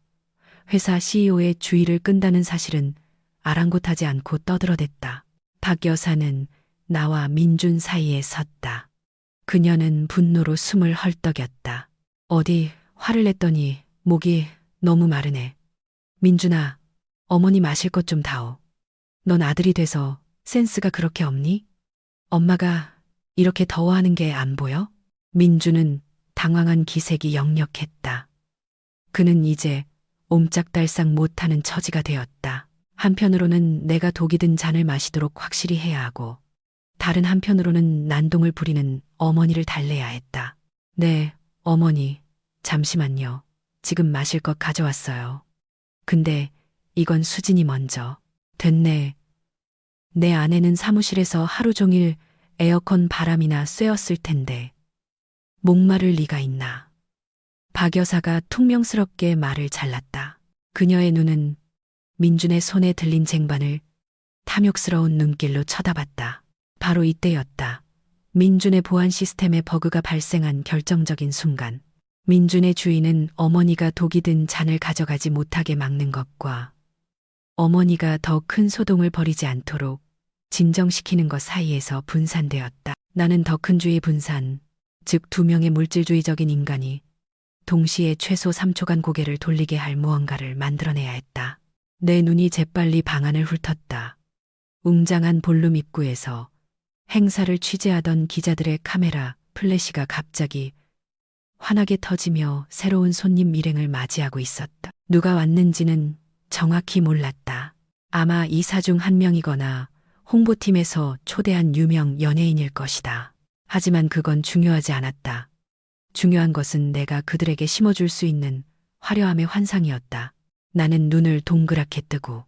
회사 CEO의 주의를 끈다는 사실은 아랑곳하지 않고 떠들어댔다. 박 여사는 나와 민준 사이에 섰다. 그녀는 분노로 숨을 헐떡였다. 어디 화를 냈더니 목이 너무 마르네. 민준아, 어머니 마실 것 좀 다오. 넌 아들이 돼서 센스가 그렇게 없니? 엄마가 이렇게 더워하는 게 안 보여? 민준은 당황한 기색이 역력했다. 그는 이제 옴짝달싹 못하는 처지가 되었다. 한편으로는 내가 독이 든 잔을 마시도록 확실히 해야 하고 다른 한편으로는 난동을 부리는 어머니를 달래야 했다. 네, 어머니, 잠시만요. 지금 마실 것 가져왔어요. 근데 이건 수진이 먼저. 됐네. 내 아내는 사무실에서 하루 종일 에어컨 바람이나 쐬었을 텐데 목마를 리가 있나. 박 여사가 퉁명스럽게 말을 잘랐다. 그녀의 눈은 민준의 손에 들린 쟁반을 탐욕스러운 눈길로 쳐다봤다. 바로 이때였다. 민준의 보안 시스템에 버그가 발생한 결정적인 순간. 민준의 주인은 어머니가 독이 든 잔을 가져가지 못하게 막는 것과 어머니가 더 큰 소동을 벌이지 않도록 진정시키는 것 사이에서 분산되었다. 나는 더 큰 주의 분산, 즉 두 명의 물질주의적인 인간이 동시에 최소 3초간 고개를 돌리게 할 무언가를 만들어내야 했다. 내 눈이 재빨리 방안을 훑었다. 웅장한 볼룸 입구에서 행사를 취재하던 기자들의 카메라 플래시가 갑자기 환하게 터지며 새로운 손님 일행을 맞이하고 있었다. 누가 왔는지는 정확히 몰랐다. 아마 이사 중 한 명이거나 홍보팀에서 초대한 유명 연예인일 것이다. 하지만 그건 중요하지 않았다. 중요한 것은 내가 그들에게 심어줄 수 있는 화려함의 환상이었다. 나는 눈을 동그랗게 뜨고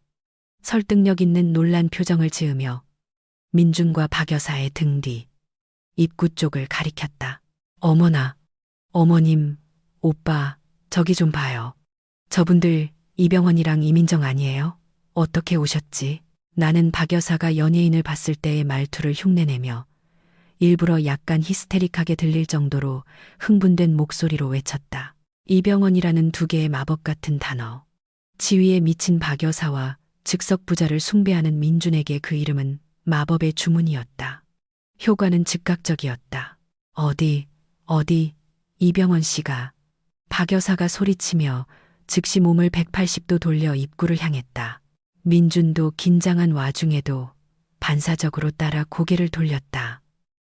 설득력 있는 놀란 표정을 지으며 민준과 박 여사의 등 뒤 입구 쪽을 가리켰다. 어머나, 어머님, 오빠, 저기 좀 봐요. 저분들 이병헌이랑 이민정 아니에요? 어떻게 오셨지? 나는 박 여사가 연예인을 봤을 때의 말투를 흉내내며 일부러 약간 히스테릭하게 들릴 정도로 흥분된 목소리로 외쳤다. 이병헌이라는 두 개의 마법 같은 단어. 지위에 미친 박 여사와 즉석 부자를 숭배하는 민준에게 그 이름은 마법의 주문이었다. 효과는 즉각적이었다. 어디, 이병헌 씨가. 박 여사가 소리치며 즉시 몸을 180도 돌려 입구를 향했다. 민준도 긴장한 와중에도 반사적으로 따라 고개를 돌렸다.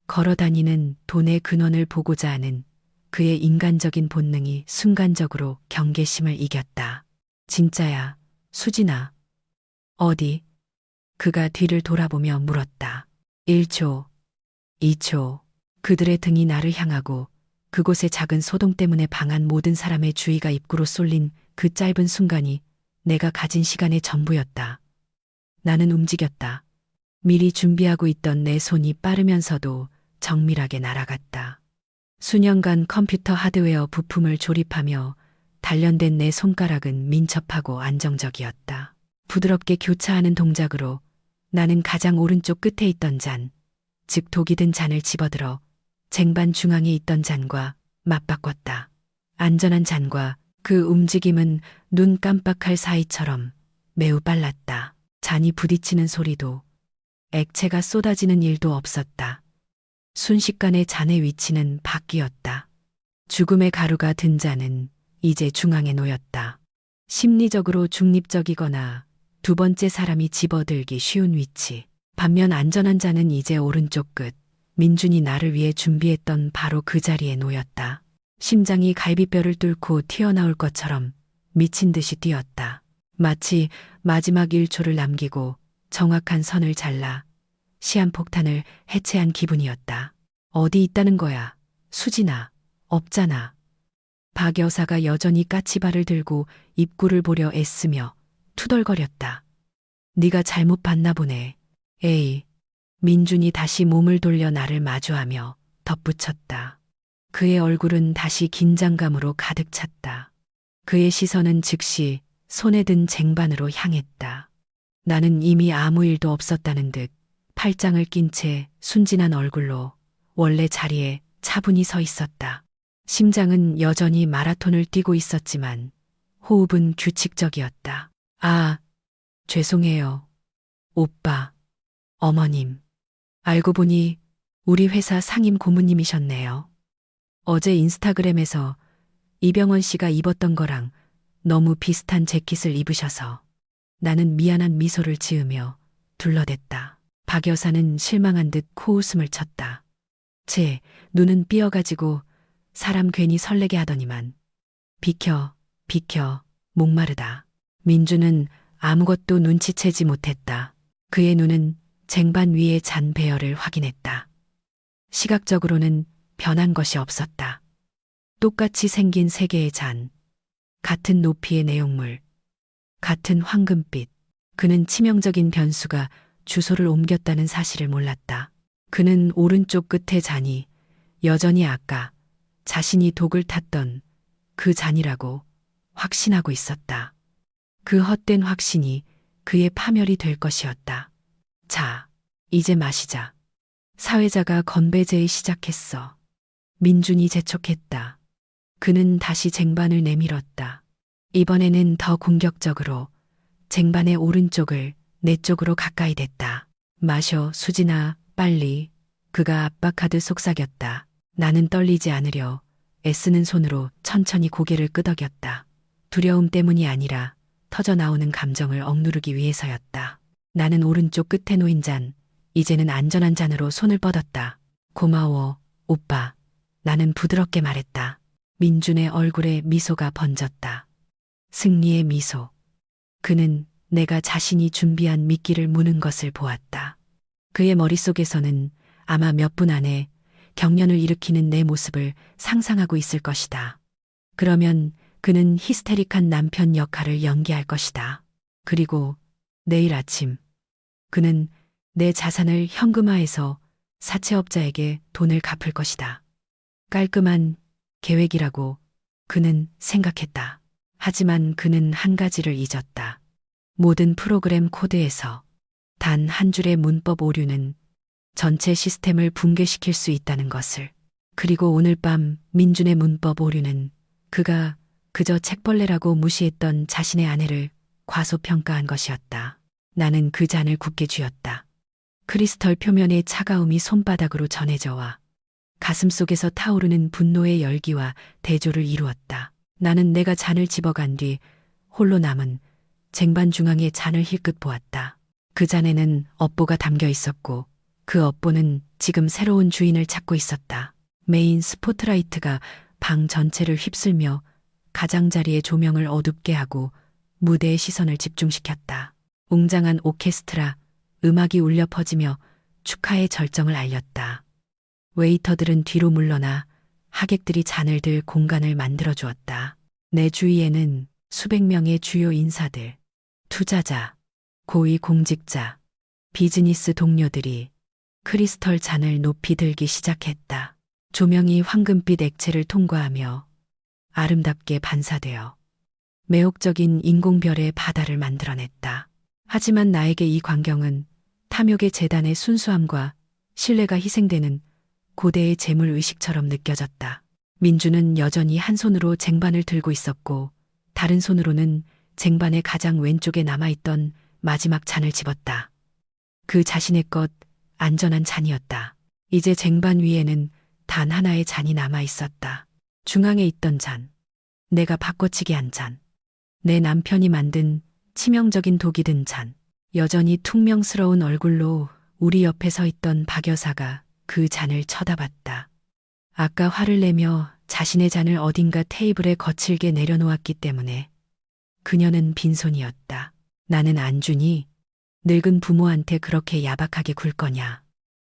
걸어다니는 돈의 근원을 보고자 하는 그의 인간적인 본능이 순간적으로 경계심을 이겼다. 진짜야, 수진아. 어디? 그가 뒤를 돌아보며 물었다. 1초, 2초. 그들의 등이 나를 향하고 그곳의 작은 소동 때문에 방한 모든 사람의 주의가 입구로 쏠린 그 짧은 순간이 내가 가진 시간의 전부였다. 나는 움직였다. 미리 준비하고 있던 내 손이 빠르면서도 정밀하게 날아갔다. 수년간 컴퓨터 하드웨어 부품을 조립하며 단련된 내 손가락은 민첩하고 안정적이었다. 부드럽게 교차하는 동작으로 나는 가장 오른쪽 끝에 있던 잔, 즉 독이 든 잔을 집어들어 쟁반 중앙에 있던 잔과 맞바꿨다. 안전한 잔과 그 움직임은 눈 깜빡할 사이처럼 매우 빨랐다. 잔이 부딪히는 소리도, 액체가 쏟아지는 일도 없었다. 순식간에 잔의 위치는 바뀌었다. 죽음의 가루가 든 잔은 이제 중앙에 놓였다. 심리적으로 중립적이거나 두 번째 사람이 집어들기 쉬운 위치. 반면 안전한 잔은 이제 오른쪽 끝, 민준이 나를 위해 준비했던 바로 그 자리에 놓였다. 심장이 갈비뼈를 뚫고 튀어나올 것처럼 미친 듯이 뛰었다. 마치 마지막 1초를 남기고 정확한 선을 잘라 시한폭탄을 해체한 기분이었다. 어디 있다는 거야, 수진아. 없잖아. 박 여사가 여전히 까치발을 들고 입구를 보려 애쓰며 투덜거렸다. 네가 잘못 봤나 보네. 에이. 민준이 다시 몸을 돌려 나를 마주하며 덧붙였다. 그의 얼굴은 다시 긴장감으로 가득 찼다. 그의 시선은 즉시 손에 든 쟁반으로 향했다. 나는 이미 아무 일도 없었다는 듯 팔짱을 낀 채 순진한 얼굴로 원래 자리에 차분히 서 있었다. 심장은 여전히 마라톤을 뛰고 있었지만 호흡은 규칙적이었다. 아, 죄송해요. 오빠, 어머님. 알고 보니 우리 회사 상임 고문님이셨네요. 어제 인스타그램에서 이병헌 씨가 입었던 거랑 너무 비슷한 재킷을 입으셔서. 나는 미안한 미소를 지으며 둘러댔다. 박 여사는 실망한 듯 코웃음을 쳤다. 제 눈은 삐어가지고 사람 괜히 설레게 하더니만. 비켜, 목마르다. 민주는 아무것도 눈치채지 못했다. 그의 눈은 쟁반 위의 잔 배열을 확인했다. 시각적으로는 변한 것이 없었다. 똑같이 생긴 세 개의 잔, 같은 높이의 내용물, 같은 황금빛. 그는 치명적인 변수가 주소를 옮겼다는 사실을 몰랐다. 그는 오른쪽 끝의 잔이 여전히 아까 자신이 독을 탔던 그 잔이라고 확신하고 있었다. 그 헛된 확신이 그의 파멸이 될 것이었다. 자, 이제 마시자. 사회자가 건배제에 시작했어. 민준이 재촉했다. 그는 다시 쟁반을 내밀었다. 이번에는 더 공격적으로 쟁반의 오른쪽을 내 쪽으로 가까이 댔다. 마셔, 수진아, 빨리. 그가 압박하듯 속삭였다. 나는 떨리지 않으려 애쓰는 손으로 천천히 고개를 끄덕였다. 두려움 때문이 아니라 터져나오는 감정을 억누르기 위해서였다. 나는 오른쪽 끝에 놓인 잔, 이제는 안전한 잔으로 손을 뻗었다. 고마워, 오빠. 나는 부드럽게 말했다. 민준의 얼굴에 미소가 번졌다. 승리의 미소. 그는 내가 자신이 준비한 미끼를 무는 것을 보았다. 그의 머릿속에서는 아마 몇 분 안에 경련을 일으키는 내 모습을 상상하고 있을 것이다. 그러면 그는 히스테릭한 남편 역할을 연기할 것이다. 그리고 내일 아침 그는 내 자산을 현금화해서 사채업자에게 돈을 갚을 것이다. 깔끔한 계획이라고 그는 생각했다. 하지만 그는 한 가지를 잊었다. 모든 프로그램 코드에서 단 한 줄의 문법 오류는 전체 시스템을 붕괴시킬 수 있다는 것을. 그리고 오늘 밤 민준의 문법 오류는 그가 그저 책벌레라고 무시했던 자신의 아내를 과소평가한 것이었다. 나는 그 잔을 굳게 쥐었다. 크리스털 표면의 차가움이 손바닥으로 전해져 와 가슴속에서 타오르는 분노의 열기와 대조를 이루었다. 나는 내가 잔을 집어간 뒤 홀로 남은 쟁반 중앙에 잔을 힐끗 보았다. 그 잔에는 업보가 담겨 있었고 그 업보는 지금 새로운 주인을 찾고 있었다. 메인 스포트라이트가 방 전체를 휩쓸며 가장자리의 조명을 어둡게 하고 무대의 시선을 집중시켰다. 웅장한 오케스트라, 음악이 울려 퍼지며 축하의 절정을 알렸다. 웨이터들은 뒤로 물러나 하객들이 잔을 들 공간을 만들어 주었다. 내 주위에는 수백 명의 주요 인사들, 투자자, 고위 공직자, 비즈니스 동료들이 크리스털 잔을 높이 들기 시작했다. 조명이 황금빛 액체를 통과하며 아름답게 반사되어 매혹적인 인공별의 바다를 만들어냈다. 하지만 나에게 이 광경은 탐욕의 재단의 순수함과 신뢰가 희생되는 고대의 재물의식처럼 느껴졌다. 민주는 여전히 한 손으로 쟁반을 들고 있었고 다른 손으로는 쟁반의 가장 왼쪽에 남아있던 마지막 잔을 집었다. 그 자신의 것 안전한 잔이었다. 이제 쟁반 위에는 단 하나의 잔이 남아있었다. 중앙에 있던 잔. 내가 바꿔치기 한 잔. 내 남편이 만든 치명적인 독이 든 잔. 여전히 퉁명스러운 얼굴로 우리 옆에 서 있던 박 여사가 그 잔을 쳐다봤다. 아까 화를 내며 자신의 잔을 어딘가 테이블에 거칠게 내려놓았기 때문에 그녀는 빈손이었다. 나는 안 주니 늙은 부모한테 그렇게 야박하게 굴 거냐.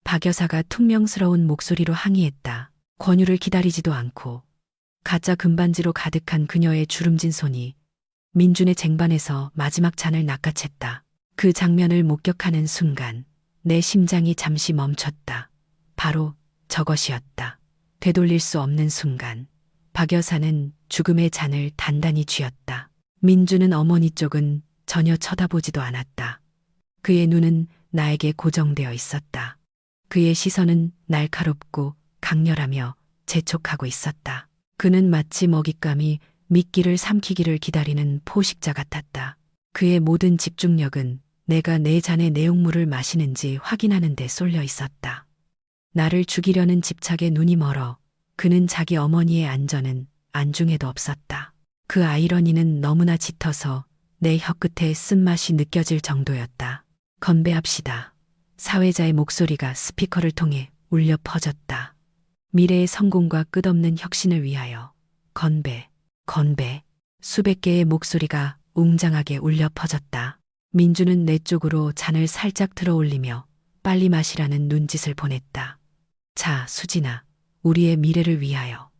박 여사가 퉁명스러운 목소리로 항의했다. 권유를 기다리지도 않고 가짜 금반지로 가득한 그녀의 주름진 손이 민준의 쟁반에서 마지막 잔을 낚아챘다. 그 장면을 목격하는 순간 내 심장이 잠시 멈췄다. 바로 저것이었다. 되돌릴 수 없는 순간 박 여사는 죽음의 잔을 단단히 쥐었다. 민준은 어머니 쪽은 전혀 쳐다보지도 않았다. 그의 눈은 나에게 고정되어 있었다. 그의 시선은 날카롭고 강렬하며 재촉하고 있었다. 그는 마치 먹잇감이 미끼를 삼키기를 기다리는 포식자 같았다. 그의 모든 집중력은 내가 내 잔의 내용물을 마시는지 확인하는 데 쏠려 있었다. 나를 죽이려는 집착에 눈이 멀어 그는 자기 어머니의 안전은 안중에도 없었다. 그 아이러니는 너무나 짙어서 내 혀끝에 쓴맛이 느껴질 정도였다. 건배합시다. 사회자의 목소리가 스피커를 통해 울려 퍼졌다. 미래의 성공과 끝없는 혁신을 위하여 건배, 건배. 수백 개의 목소리가 웅장하게 울려 퍼졌다. 민주는 내 쪽으로 잔을 살짝 들어 올리며 빨리 마시라는 눈짓을 보냈다. 자, 수진아, 우리의 미래를 위하여.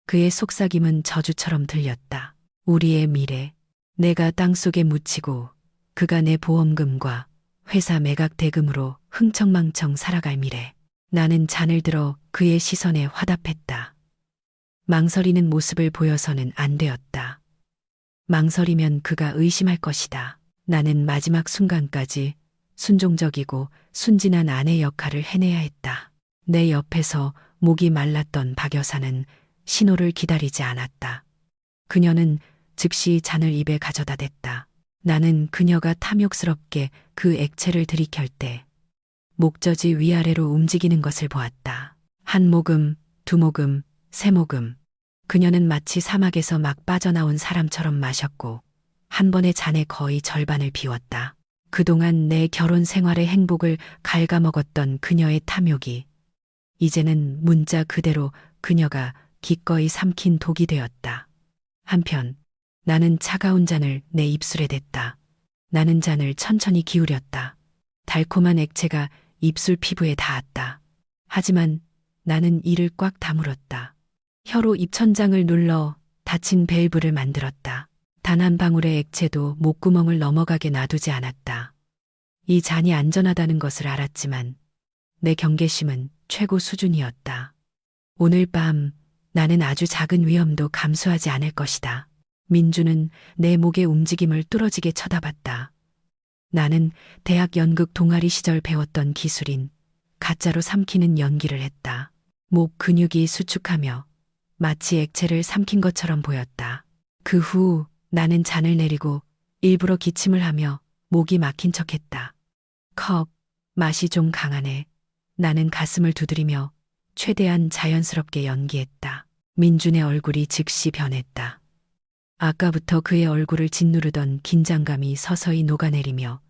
그의 속삭임은 저주처럼 들렸다. 우리의 미래. 내가 땅속에 묻히고 그가 내 보험금과 회사 매각 대금으로 흥청망청 살아갈 미래. 나는 잔을 들어 그의 시선에 화답했다. 망설이는 모습을 보여서는 안 되었다. 망설이면 그가 의심할 것이다. 나는 마지막 순간까지 순종적이고 순진한 아내 역할을 해내야 했다. 내 옆에서 목이 말랐던 박 여사는 신호를 기다리지 않았다. 그녀는 즉시 잔을 입에 가져다 댔다. 나는 그녀가 탐욕스럽게 그 액체를 들이켤 때 목젖이 위아래로 움직이는 것을 보았다. 한 모금, 두 모금, 세 모금. 그녀는 마치 사막에서 막 빠져나온 사람처럼 마셨고 한 번의 잔의 거의 절반을 비웠다. 그동안 내 결혼 생활의 행복을 갉아먹었던 그녀의 탐욕이 이제는 문자 그대로 그녀가 기꺼이 삼킨 독이 되었다. 한편 나는 차가운 잔을 내 입술에 댔다. 나는 잔을 천천히 기울였다. 달콤한 액체가 입술 피부에 닿았다. 하지만 나는 이를 꽉 다물었다. 혀로 입천장을 눌러 닫힌 밸브를 만들었다. 단 한 방울의 액체도 목구멍을 넘어가게 놔두지 않았다. 이 잔이 안전하다는 것을 알았지만 내 경계심은 최고 수준이었다. 오늘 밤 나는 아주 작은 위험도 감수하지 않을 것이다. 민주는 내 목의 움직임을 뚫어지게 쳐다봤다. 나는 대학 연극 동아리 시절 배웠던 기술인 가짜로 삼키는 연기를 했다. 목 근육이 수축하며 마치 액체를 삼킨 것처럼 보였다. 그 후 나는 잔을 내리고 일부러 기침을 하며 목이 막힌 척했다. 컵, 맛이 좀 강하네. 나는 가슴을 두드리며 최대한 자연스럽게 연기했다. 민준의 얼굴이 즉시 변했다. 아까부터 그의 얼굴을 짓누르던 긴장감이 서서히 녹아내리며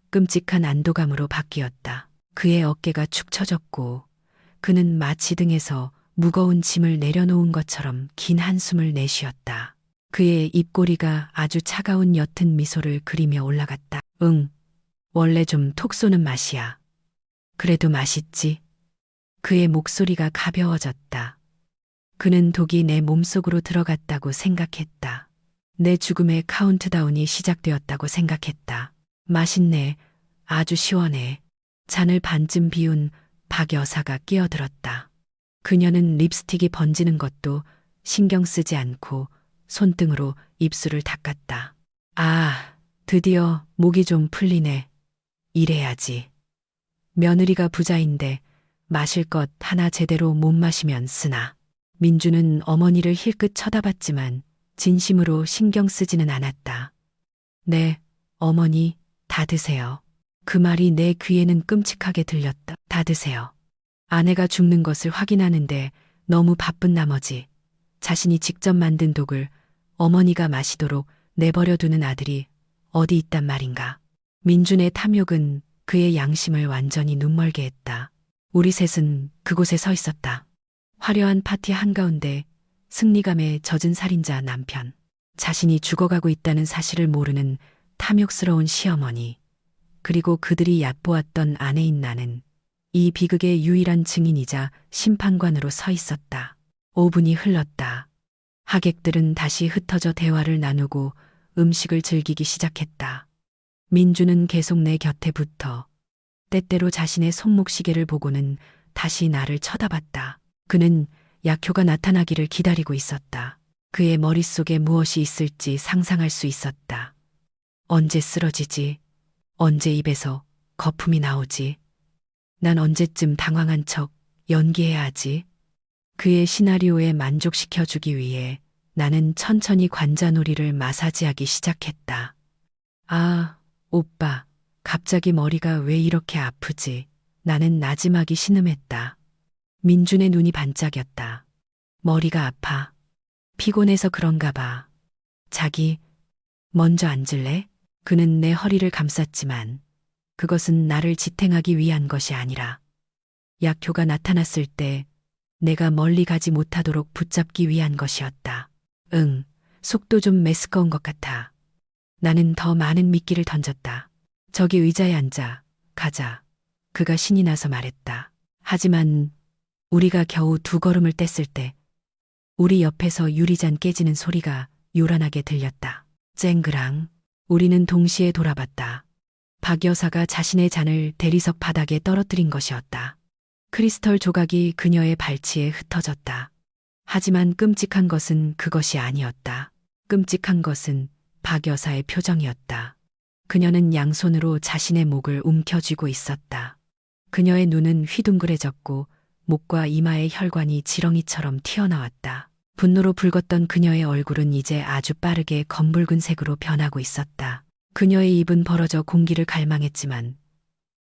끔찍한 안도감으로 바뀌었다. 그의 어깨가 축 처졌고 그는 마치 등에서 무거운 짐을 내려놓은 것처럼 긴 한숨을 내쉬었다. 그의 입꼬리가 아주 차가운 옅은 미소를 그리며 올라갔다. 응, 원래 좀 톡 쏘는 맛이야. 그래도 맛있지. 그의 목소리가 가벼워졌다. 그는 독이 내 몸속으로 들어갔다고 생각했다. 내 죽음의 카운트다운이 시작되었다고 생각했다. 맛있네. 아주 시원해. 잔을 반쯤 비운 박 여사가 끼어들었다. 그녀는 립스틱이 번지는 것도 신경 쓰지 않고 손등으로 입술을 닦았다. 아, 드디어 목이 좀 풀리네. 이래야지. 며느리가 부자인데 마실 것 하나 제대로 못 마시면 쓰나. 민주는 어머니를 힐끗 쳐다봤지만 진심으로 신경 쓰지는 않았다. 네, 어머니, 다 드세요. 그 말이 내 귀에는 끔찍하게 들렸다. 다 드세요. 아내가 죽는 것을 확인하는데 너무 바쁜 나머지 자신이 직접 만든 독을 어머니가 마시도록 내버려 두는 아들이 어디 있단 말인가. 민준의 탐욕은 그의 양심을 완전히 눈멀게 했다. 우리 셋은 그곳에 서 있었다. 화려한 파티 한가운데 승리감에 젖은 살인자 남편, 자신이 죽어가고 있다는 사실을 모르는 탐욕스러운 시어머니, 그리고 그들이 얕보았던 아내인 나는 이 비극의 유일한 증인이자 심판관으로 서 있었다. 5분이 흘렀다. 하객들은 다시 흩어져 대화를 나누고 음식을 즐기기 시작했다. 민주는 계속 내 곁에 붙어 때때로 자신의 손목시계를 보고는 다시 나를 쳐다봤다. 그는 약효가 나타나기를 기다리고 있었다. 그의 머릿속에 무엇이 있을지 상상할 수 있었다. 언제 쓰러지지? 언제 입에서 거품이 나오지? 난 언제쯤 당황한 척 연기해야 하지? 그의 시나리오에 만족시켜주기 위해 나는 천천히 관자놀이를 마사지하기 시작했다. 아, 오빠, 갑자기 머리가 왜 이렇게 아프지? 나는 나지막이 신음했다. 민준의 눈이 반짝였다. 머리가 아파. 피곤해서 그런가 봐. 자기, 먼저 앉을래? 그는 내 허리를 감쌌지만 그것은 나를 지탱하기 위한 것이 아니라 약효가 나타났을 때 내가 멀리 가지 못하도록 붙잡기 위한 것이었다. 응, 속도 좀 메스꺼운 것 같아. 나는 더 많은 미끼를 던졌다. 저기 의자에 앉아. 가자. 그가 신이 나서 말했다. 하지만 우리가 겨우 2걸음을 뗐을 때 우리 옆에서 유리잔 깨지는 소리가 요란하게 들렸다. 쨍그랑. 우리는 동시에 돌아봤다. 박 여사가 자신의 잔을 대리석 바닥에 떨어뜨린 것이었다. 크리스털 조각이 그녀의 발치에 흩어졌다. 하지만 끔찍한 것은 그것이 아니었다. 끔찍한 것은 박 여사의 표정이었다. 그녀는 양손으로 자신의 목을 움켜쥐고 있었다. 그녀의 눈은 휘둥그레졌고 목과 이마의 혈관이 지렁이처럼 튀어나왔다. 분노로 붉었던 그녀의 얼굴은 이제 아주 빠르게 검붉은 색으로 변하고 있었다. 그녀의 입은 벌어져 공기를 갈망했지만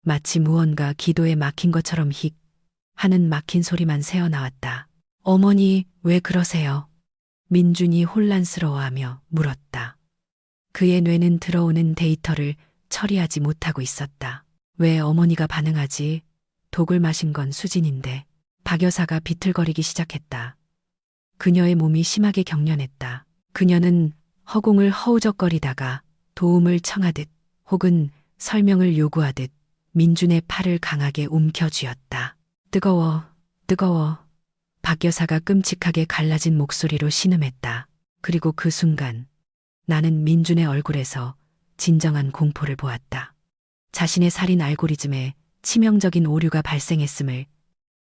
마치 무언가 기도에 막힌 것처럼 힉 하는 막힌 소리만 새어나왔다. 어머니, 왜 그러세요? 민준이 혼란스러워하며 물었다. 그의 뇌는 들어오는 데이터를 처리하지 못하고 있었다. 왜 어머니가 반응하지? 독을 마신 건 수진인데. 박 여사가 비틀거리기 시작했다. 그녀의 몸이 심하게 경련했다. 그녀는 허공을 허우적거리다가 도움을 청하듯 혹은 설명을 요구하듯 민준의 팔을 강하게 움켜쥐었다. 뜨거워, 뜨거워. 박 여사가 끔찍하게 갈라진 목소리로 신음했다. 그리고 그 순간 나는 민준의 얼굴에서 진정한 공포를 보았다. 자신의 살인 알고리즘에 치명적인 오류가 발생했음을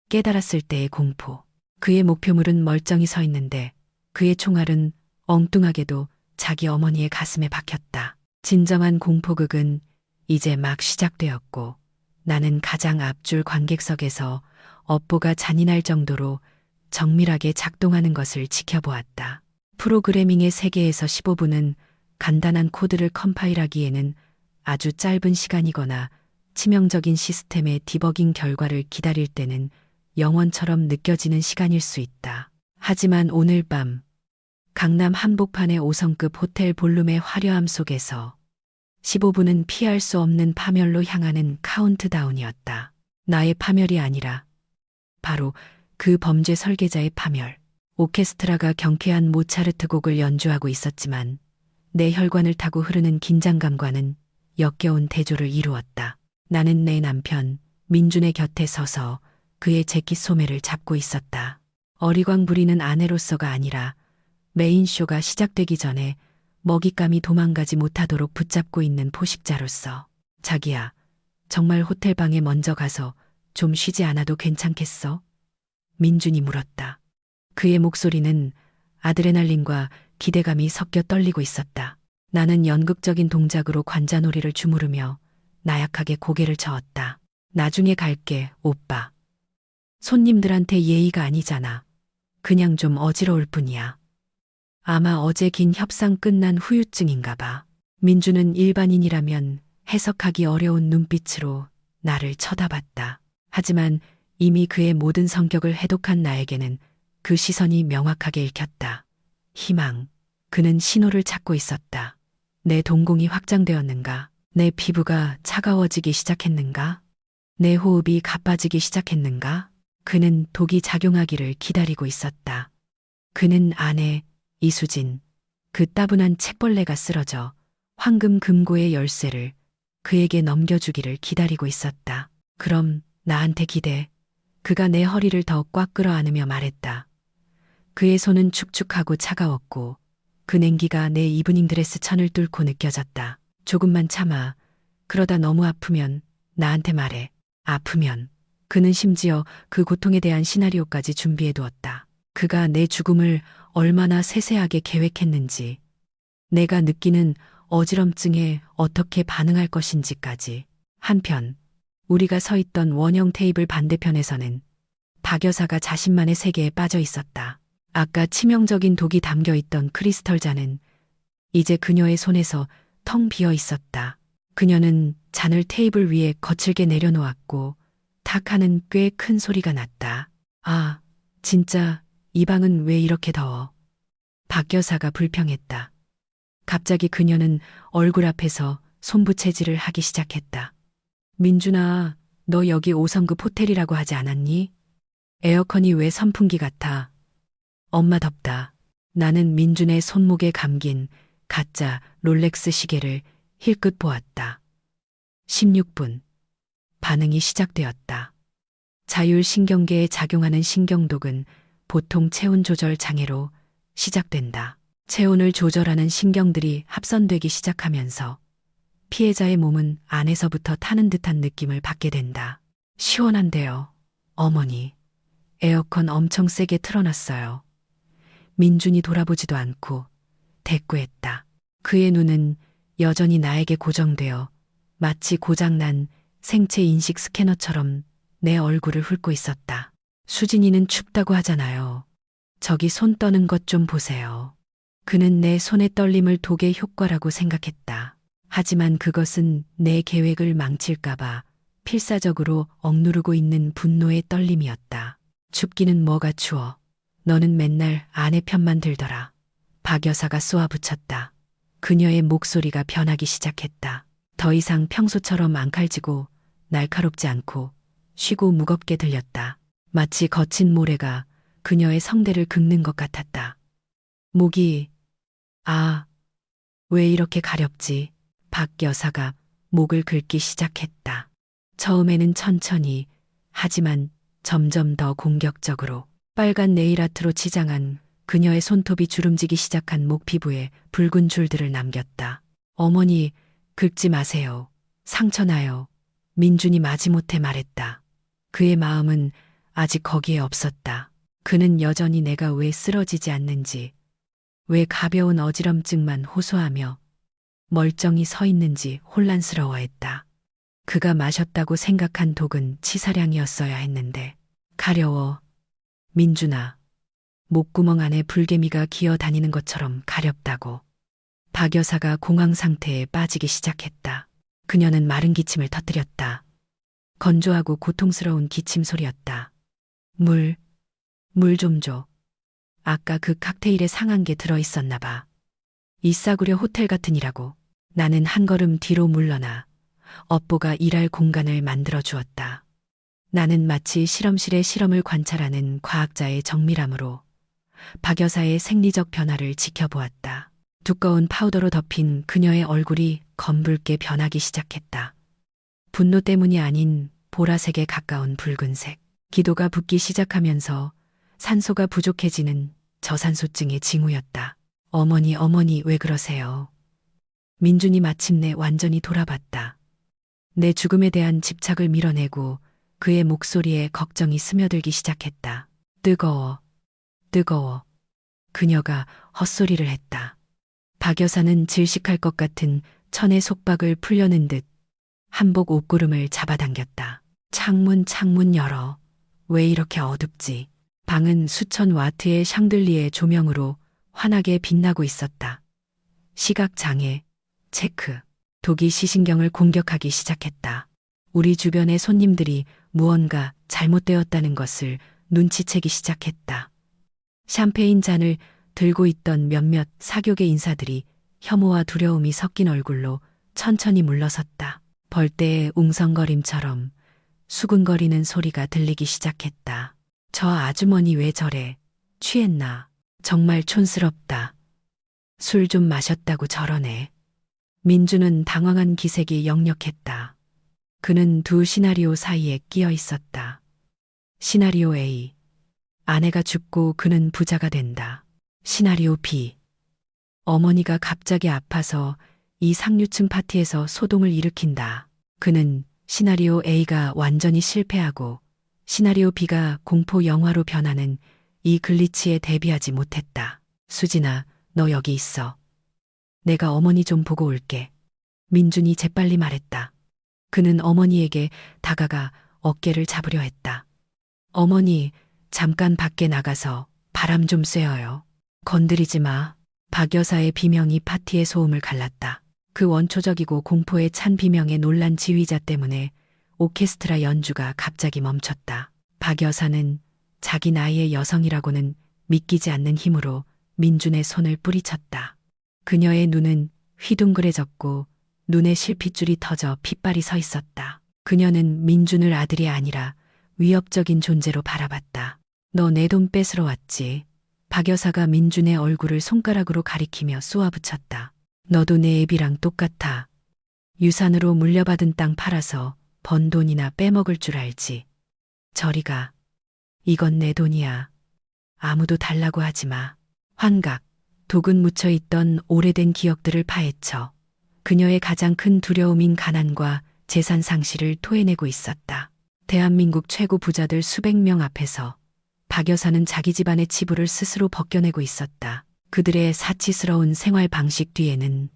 깨달았을 때의 공포. 그의 목표물은 멀쩡히 서 있는데 그의 총알은 엉뚱하게도 자기 어머니의 가슴에 박혔다. 진정한 공포극은 이제 막 시작되었고 나는 가장 앞줄 관객석에서 업보가 잔인할 정도로 정밀하게 작동하는 것을 지켜보았다. 프로그래밍의 세계에서 15분은 간단한 코드를 컴파일하기에는 아주 짧은 시간이거나 치명적인 시스템의 디버깅 결과를 기다릴 때는 영원처럼 느껴지는 시간일 수 있다. 하지만 오늘 밤 강남 한복판의 5성급 호텔 볼룸의 화려함 속에서 15분은 피할 수 없는 파멸로 향하는 카운트다운이었다. 나의 파멸이 아니라 바로 그 범죄 설계자의 파멸. 오케스트라가 경쾌한 모차르트 곡을 연주하고 있었지만 내 혈관을 타고 흐르는 긴장감과는 역겨운 대조를 이루었다. 나는 내 남편 민준의 곁에 서서 그의 재킷 소매를 잡고 있었다. 어리광 부리는 아내로서가 아니라 메인쇼가 시작되기 전에 먹잇감이 도망가지 못하도록 붙잡고 있는 포식자로서. 자기야, 정말 호텔방에 먼저 가서 좀 쉬지 않아도 괜찮겠어? 민준이 물었다. 그의 목소리는 아드레날린과 기대감이 섞여 떨리고 있었다. 나는 연극적인 동작으로 관자놀이를 주무르며 나약하게 고개를 저었다. 나중에 갈게, 오빠. 손님들한테 예의가 아니잖아. 그냥 좀 어지러울 뿐이야. 아마 어제 긴 협상 끝난 후유증인가 봐. 민주는 일반인이라면 해석하기 어려운 눈빛으로 나를 쳐다봤다. 하지만 이미 그의 모든 성격을 해독한 나에게는 그 시선이 명확하게 읽혔다. 희망. 그는 신호를 찾고 있었다. 내 동공이 확장되었는가? 내 피부가 차가워지기 시작했는가? 내 호흡이 가빠지기 시작했는가? 그는 독이 작용하기를 기다리고 있었다. 그는 아내 이수진, 그 따분한 책벌레가 쓰러져 황금 금고의 열쇠를 그에게 넘겨주기를 기다리고 있었다. 그럼 나한테 기대. 그가 내 허리를 더 꽉 끌어안으며 말했다. 그의 손은 축축하고 차가웠고 그 냉기가 내 이브닝 드레스 천을 뚫고 느껴졌다. 조금만 참아. 그러다 너무 아프면 나한테 말해. 아프면. 그는 심지어 그 고통에 대한 시나리오까지 준비해 두었다. 그가 내 죽음을 얼마나 세세하게 계획했는지, 내가 느끼는 어지럼증에 어떻게 반응할 것인지까지. 한편 우리가 서 있던 원형 테이블 반대편에서는 박 여사가 자신만의 세계에 빠져 있었다. 아까 치명적인 독이 담겨 있던 크리스털 잔은 이제 그녀의 손에서 텅 비어 있었다. 그녀는 잔을 테이블 위에 거칠게 내려놓았고 탁 하는 꽤 큰 소리가 났다. 아, 진짜 이 방은 왜 이렇게 더워? 박 여사가 불평했다. 갑자기 그녀는 얼굴 앞에서 손부채질을 하기 시작했다. 민준아, 너 여기 5성급 호텔이라고 하지 않았니? 에어컨이 왜 선풍기 같아? 엄마 덥다. 나는 민준의 손목에 감긴 가짜 롤렉스 시계를 힐끗 보았다. 16분. 반응이 시작되었다. 자율신경계에 작용하는 신경독은 보통 체온 조절 장애로 시작된다. 체온을 조절하는 신경들이 합선되기 시작하면서 피해자의 몸은 안에서부터 타는 듯한 느낌을 받게 된다. 시원한데요, 어머니. 에어컨 엄청 세게 틀어놨어요. 민준이 돌아보지도 않고 대꾸했다. 그의 눈은 여전히 나에게 고정되어 마치 고장난 생체 인식 스캐너처럼 내 얼굴을 훑고 있었다. 수진이는 춥다고 하잖아요. 저기 손 떠는 것 좀 보세요. 그는 내 손의 떨림을 독의 효과라고 생각했다. 하지만 그것은 내 계획을 망칠까봐 필사적으로 억누르고 있는 분노의 떨림이었다. 춥기는 뭐가 추워. 너는 맨날 아내 편만 들더라. 박 여사가 쏘아붙였다. 그녀의 목소리가 변하기 시작했다. 더 이상 평소처럼 앙칼지고 날카롭지 않고 쉬고 무겁게 들렸다. 마치 거친 모래가 그녀의 성대를 긁는 것 같았다. 목이, 왜 이렇게 가렵지? 박 여사가 목을 긁기 시작했다. 처음에는 천천히, 하지만 점점 더 공격적으로 빨간 네일아트로 치장한 그녀의 손톱이 주름지기 시작한 목 피부에 붉은 줄들을 남겼다. 어머니, 긁지 마세요. 상처나요. 민준이 마지못해 말했다. 그의 마음은 아직 거기에 없었다. 그는 여전히 내가 왜 쓰러지지 않는지, 왜 가벼운 어지럼증만 호소하며 멀쩡히 서 있는지 혼란스러워했다. 그가 마셨다고 생각한 독은 치사량이었어야 했는데, 가려워. 민준아, 목구멍 안에 불개미가 기어 다니는 것처럼 가렵다고. 박 여사가 공황 상태에 빠지기 시작했다. 그녀는 마른 기침을 터뜨렸다. 건조하고 고통스러운 기침 소리였다. 물 좀 줘. 아까 그 칵테일에 상한 게 들어있었나 봐. 이 싸구려 호텔 같으니라고. 나는 한 걸음 뒤로 물러나 업보가 일할 공간을 만들어 주었다. 나는 마치 실험실의 실험을 관찰하는 과학자의 정밀함으로 박 여사의 생리적 변화를 지켜보았다. 두꺼운 파우더로 덮인 그녀의 얼굴이 검붉게 변하기 시작했다. 분노 때문이 아닌 보라색에 가까운 붉은색. 기도가 붓기 시작하면서 산소가 부족해지는 저산소증의 징후였다. 어머니 왜 그러세요? 민준이 마침내 완전히 돌아봤다. 내 죽음에 대한 집착을 밀어내고 그의 목소리에 걱정이 스며들기 시작했다. 뜨거워. 그녀가 헛소리를 했다. 박 여사는 질식할 것 같은 천의 속박을 풀려는 듯 한복 옷구름을 잡아당겼다. 창문 열어. 왜 이렇게 어둡지? 방은 수천 와트의 샹들리에 조명으로 환하게 빛나고 있었다. 시각장애, 체크. 독이 시신경을 공격하기 시작했다. 우리 주변의 손님들이 무언가 잘못되었다는 것을 눈치채기 시작했다. 샴페인 잔을 들고 있던 몇몇 사교계 인사들이 혐오와 두려움이 섞인 얼굴로 천천히 물러섰다. 벌떼의 웅성거림처럼 수근거리는 소리가 들리기 시작했다. 저 아주머니 왜 저래? 취했나? 정말 촌스럽다. 술 좀 마셨다고 저러네. 민주는 당황한 기색이 역력했다. 그는 두 시나리오 사이에 끼어 있었다. 시나리오 A. 아내가 죽고 그는 부자가 된다. 시나리오 B. 어머니가 갑자기 아파서 이 상류층 파티에서 소동을 일으킨다. 그는 시나리오 A가 완전히 실패하고 시나리오 B가 공포 영화로 변하는 이 글리치에 대비하지 못했다. 수진아, 너 여기 있어. 내가 어머니 좀 보고 올게. 민준이 재빨리 말했다. 그는 어머니에게 다가가 어깨를 잡으려 했다. 어머니, 잠깐 밖에 나가서 바람 좀 쐬어요. 건드리지 마. 박 여사의 비명이 파티의 소음을 갈랐다. 그 원초적이고 공포에 찬 비명에 놀란 지휘자 때문에 오케스트라 연주가 갑자기 멈췄다. 박 여사는 자기 나이의 여성이라고는 믿기지 않는 힘으로 민준의 손을 뿌리쳤다. 그녀의 눈은 휘둥그레졌고 눈에 실핏줄이 터져 핏발이 서 있었다. 그녀는 민준을 아들이 아니라 위협적인 존재로 바라봤다. 너 내 돈 뺏으러 왔지. 박 여사가 민준의 얼굴을 손가락으로 가리키며 쏘아붙였다. 너도 내 애비랑 똑같아. 유산으로 물려받은 땅 팔아서 번 돈이나 빼먹을 줄 알지. 저리 가. 이건 내 돈이야. 아무도 달라고 하지 마. 환각, 독은 묻혀있던 오래된 기억들을 파헤쳐 그녀의 가장 큰 두려움인 가난과 재산 상실을 토해내고 있었다. 대한민국 최고 부자들 수백 명 앞에서 박 여사는 자기 집안의 치부를 스스로 벗겨내고 있었다. 그들의 사치스러운 생활 방식 뒤에는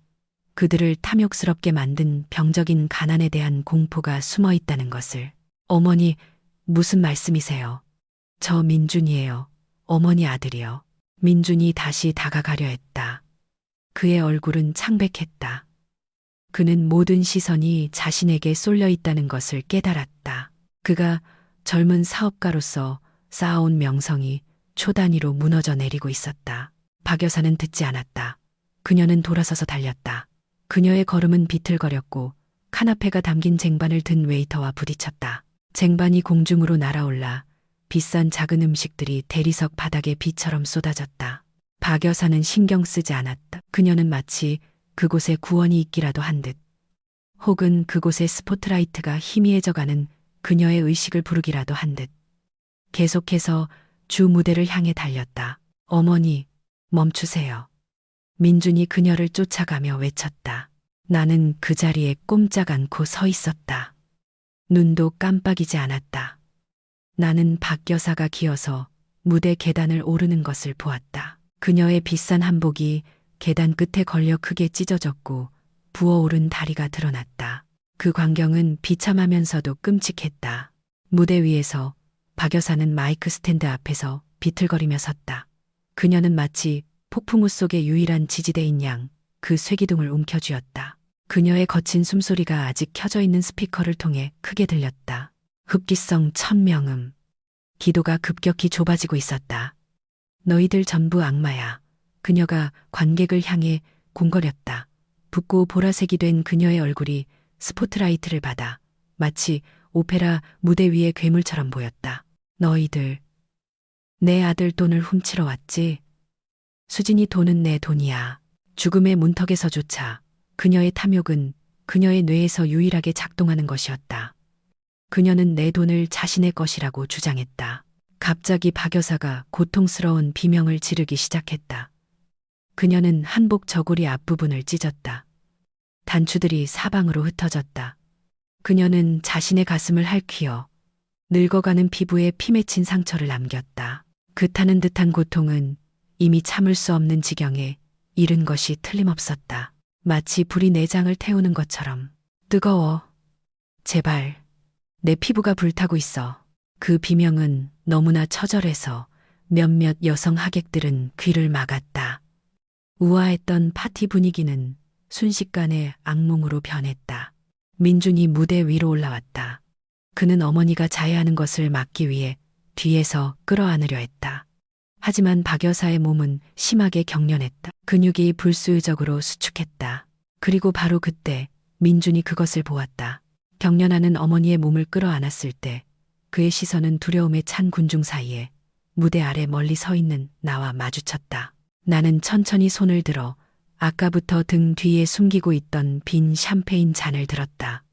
그들을 탐욕스럽게 만든 병적인 가난에 대한 공포가 숨어 있다는 것을. 어머니, 무슨 말씀이세요? 저 민준이에요. 어머니 아들이요. 민준이 다시 다가가려 했다. 그의 얼굴은 창백했다. 그는 모든 시선이 자신에게 쏠려 있다는 것을 깨달았다. 그가 젊은 사업가로서 쌓아온 명성이 초단위로 무너져 내리고 있었다. 박 여사는 듣지 않았다. 그녀는 돌아서서 달렸다. 그녀의 걸음은 비틀거렸고 카나페가 담긴 쟁반을 든 웨이터와 부딪혔다. 쟁반이 공중으로 날아올라 비싼 작은 음식들이 대리석 바닥에 비처럼 쏟아졌다. 박 여사는 신경 쓰지 않았다. 그녀는 마치 그곳에 구원이 있기라도 한 듯, 혹은 그곳에 스포트라이트가 희미해져가는 그녀의 의식을 부르기라도 한 듯, 계속해서 주 무대를 향해 달렸다. 어머니, 멈추세요. 민준이 그녀를 쫓아가며 외쳤다. 나는 그 자리에 꼼짝 않고 서 있었다. 눈도 깜빡이지 않았다. 나는 박 여사가 기어서 무대 계단을 오르는 것을 보았다. 그녀의 비싼 한복이 계단 끝에 걸려 크게 찢어졌고 부어오른 다리가 드러났다. 그 광경은 비참하면서도 끔찍했다. 무대 위에서 박 여사는 마이크 스탠드 앞에서 비틀거리며 섰다. 그녀는 마치 폭풍우 속의 유일한 지지대인 양 그 쇠기둥을 움켜쥐었다. 그녀의 거친 숨소리가 아직 켜져 있는 스피커를 통해 크게 들렸다. 흡기성 천명음. 기도가 급격히 좁아지고 있었다. 너희들 전부 악마야. 그녀가 관객을 향해 궁거렸다. 붓고 보라색이 된 그녀의 얼굴이 스포트라이트를 받아 마치 오페라 무대 위의 괴물처럼 보였다. 너희들, 내 아들 돈을 훔치러 왔지? 수진이 돈은 내 돈이야. 죽음의 문턱에서조차 그녀의 탐욕은 그녀의 뇌에서 유일하게 작동하는 것이었다. 그녀는 내 돈을 자신의 것이라고 주장했다. 갑자기 박 여사가 고통스러운 비명을 지르기 시작했다. 그녀는 한복 저고리 앞부분을 찢었다. 단추들이 사방으로 흩어졌다. 그녀는 자신의 가슴을 핥히어 늙어가는 피부에 피 맺힌 상처를 남겼다. 그 타는 듯한 고통은 이미 참을 수 없는 지경에 이른 것이 틀림없었다. 마치 불이 내장을 태우는 것처럼. 뜨거워. 제발. 내 피부가 불타고 있어. 그 비명은 너무나 처절해서 몇몇 여성 하객들은 귀를 막았다. 우아했던 파티 분위기는 순식간에 악몽으로 변했다. 민준이 무대 위로 올라왔다. 그는 어머니가 자해하는 것을 막기 위해 뒤에서 끌어안으려 했다. 하지만 박 여사의 몸은 심하게 경련했다. 근육이 불수의적으로 수축했다. 그리고 바로 그때 민준이 그것을 보았다. 경련하는 어머니의 몸을 끌어안았을 때 그의 시선은 두려움에 찬 군중 사이에 무대 아래 멀리 서 있는 나와 마주쳤다. 나는 천천히 손을 들어 아까부터 등 뒤에 숨기고 있던 빈 샴페인 잔을 들었다.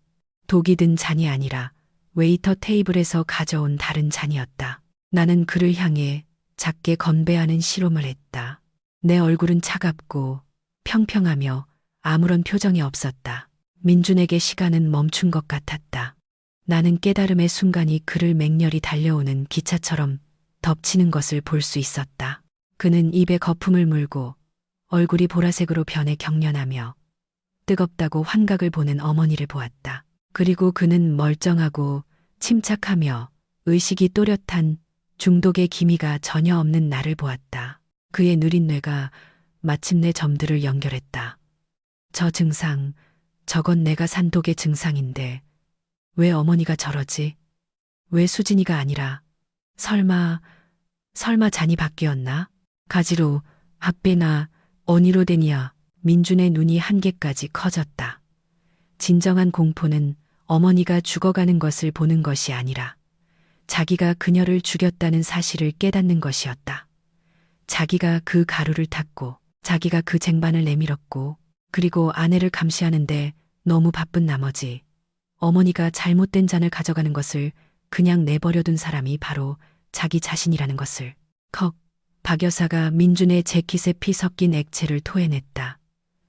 독이 든 잔이 아니라 웨이터 테이블에서 가져온 다른 잔이었다. 나는 그를 향해 작게 건배하는 실험을 했다. 내 얼굴은 차갑고 평평하며 아무런 표정이 없었다. 민준에게 시간은 멈춘 것 같았다. 나는 깨달음의 순간이 그를 맹렬히 달려오는 기차처럼 덮치는 것을 볼 수 있었다. 그는 입에 거품을 물고 얼굴이 보라색으로 변해 경련하며 뜨겁다고 환각을 보는 어머니를 보았다. 그리고 그는 멀쩡하고 침착하며 의식이 또렷한 중독의 기미가 전혀 없는 나를 보았다. 그의 느린 뇌가 마침내 점들을 연결했다. 저 증상, 저건 내가 산 독의 증상인데 왜 어머니가 저러지? 왜 수진이가 아니라 설마 잔이 바뀌었나? 가지로, 앞배나 어니로 되니야. 민준의 눈이 한개까지 커졌다. 진정한 공포는 어머니가 죽어가는 것을 보는 것이 아니라 자기가 그녀를 죽였다는 사실을 깨닫는 것이었다. 자기가 그 가루를 탔고 자기가 그 쟁반을 내밀었고 그리고 아내를 감시하는데 너무 바쁜 나머지 어머니가 잘못된 잔을 가져가는 것을 그냥 내버려둔 사람이 바로 자기 자신이라는 것을. 컥. 박 여사가 민준의 재킷에 피 섞인 액체를 토해냈다.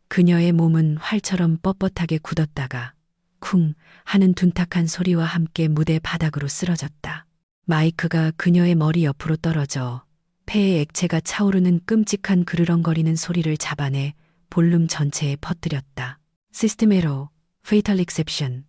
그녀의 몸은 활처럼 뻣뻣하게 굳었다가 쿵 하는 둔탁한 소리와 함께 무대 바닥으로 쓰러졌다. 마이크가 그녀의 머리 옆으로 떨어져 폐에 액체가 차오르는 끔찍한 그르렁거리는 소리를 잡아내 볼륨 전체에 퍼뜨렸다. 시스템 에러, Fatal Exception,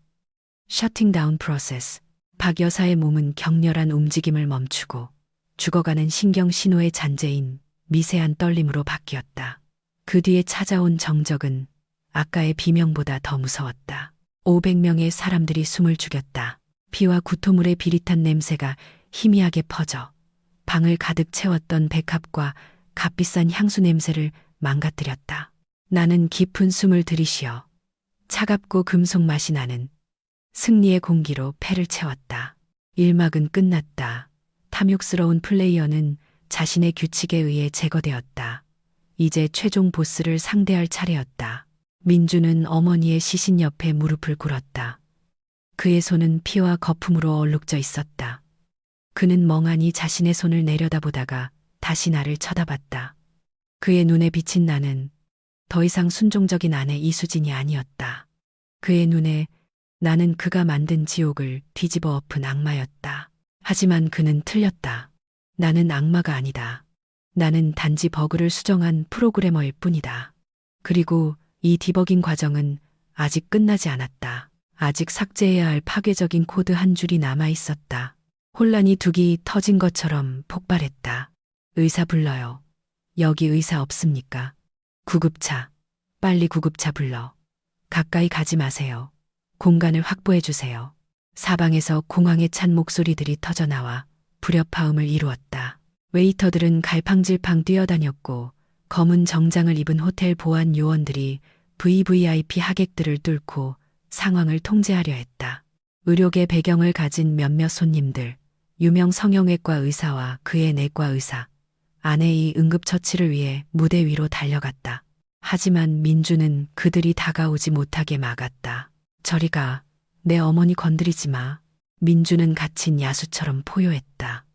Shutting Down Process. 박 여사의 몸은 격렬한 움직임을 멈추고 죽어가는 신경 신호의 잔재인 미세한 떨림으로 바뀌었다. 그 뒤에 찾아온 정적은 아까의 비명보다 더 무서웠다. 500명의 사람들이 숨을 죽였다. 피와 구토물의 비릿한 냄새가 희미하게 퍼져 방을 가득 채웠던 백합과 값비싼 향수 냄새를 망가뜨렸다. 나는 깊은 숨을 들이쉬어 차갑고 금속 맛이 나는 승리의 공기로 폐를 채웠다. 일막은 끝났다. 탐욕스러운 플레이어는 자신의 규칙에 의해 제거되었다. 이제 최종 보스를 상대할 차례였다. 민주는 어머니의 시신 옆에 무릎을 꿇었다. 그의 손은 피와 거품으로 얼룩져 있었다. 그는 멍하니 자신의 손을 내려다보다가 다시 나를 쳐다봤다. 그의 눈에 비친 나는 더 이상 순종적인 아내 이수진이 아니었다. 그의 눈에 나는 그가 만든 지옥을 뒤집어 엎은 악마였다. 하지만 그는 틀렸다. 나는 악마가 아니다. 나는 단지 버그를 수정한 프로그래머일 뿐이다. 그리고 이 디버깅 과정은 아직 끝나지 않았다. 아직 삭제해야 할 파괴적인 코드 한 줄이 남아 있었다. 혼란이 둑이 터진 것처럼 폭발했다. 의사 불러요. 여기 의사 없습니까? 구급차. 빨리 구급차 불러. 가까이 가지 마세요. 공간을 확보해 주세요. 사방에서 공황에 찬 목소리들이 터져나와 불협화음을 이루었다. 웨이터들은 갈팡질팡 뛰어다녔고 검은 정장을 입은 호텔 보안 요원들이 VVIP 하객들을 뚫고 상황을 통제하려 했다. 의료계 배경을 가진 몇몇 손님들, 유명 성형외과 의사와 그의 내과 의사, 아내의 응급처치를 위해 무대 위로 달려갔다. 하지만 민주는 그들이 다가오지 못하게 막았다. 저리 가. 내 어머니 건드리지 마. 민주는 갇힌 야수처럼 포효했다.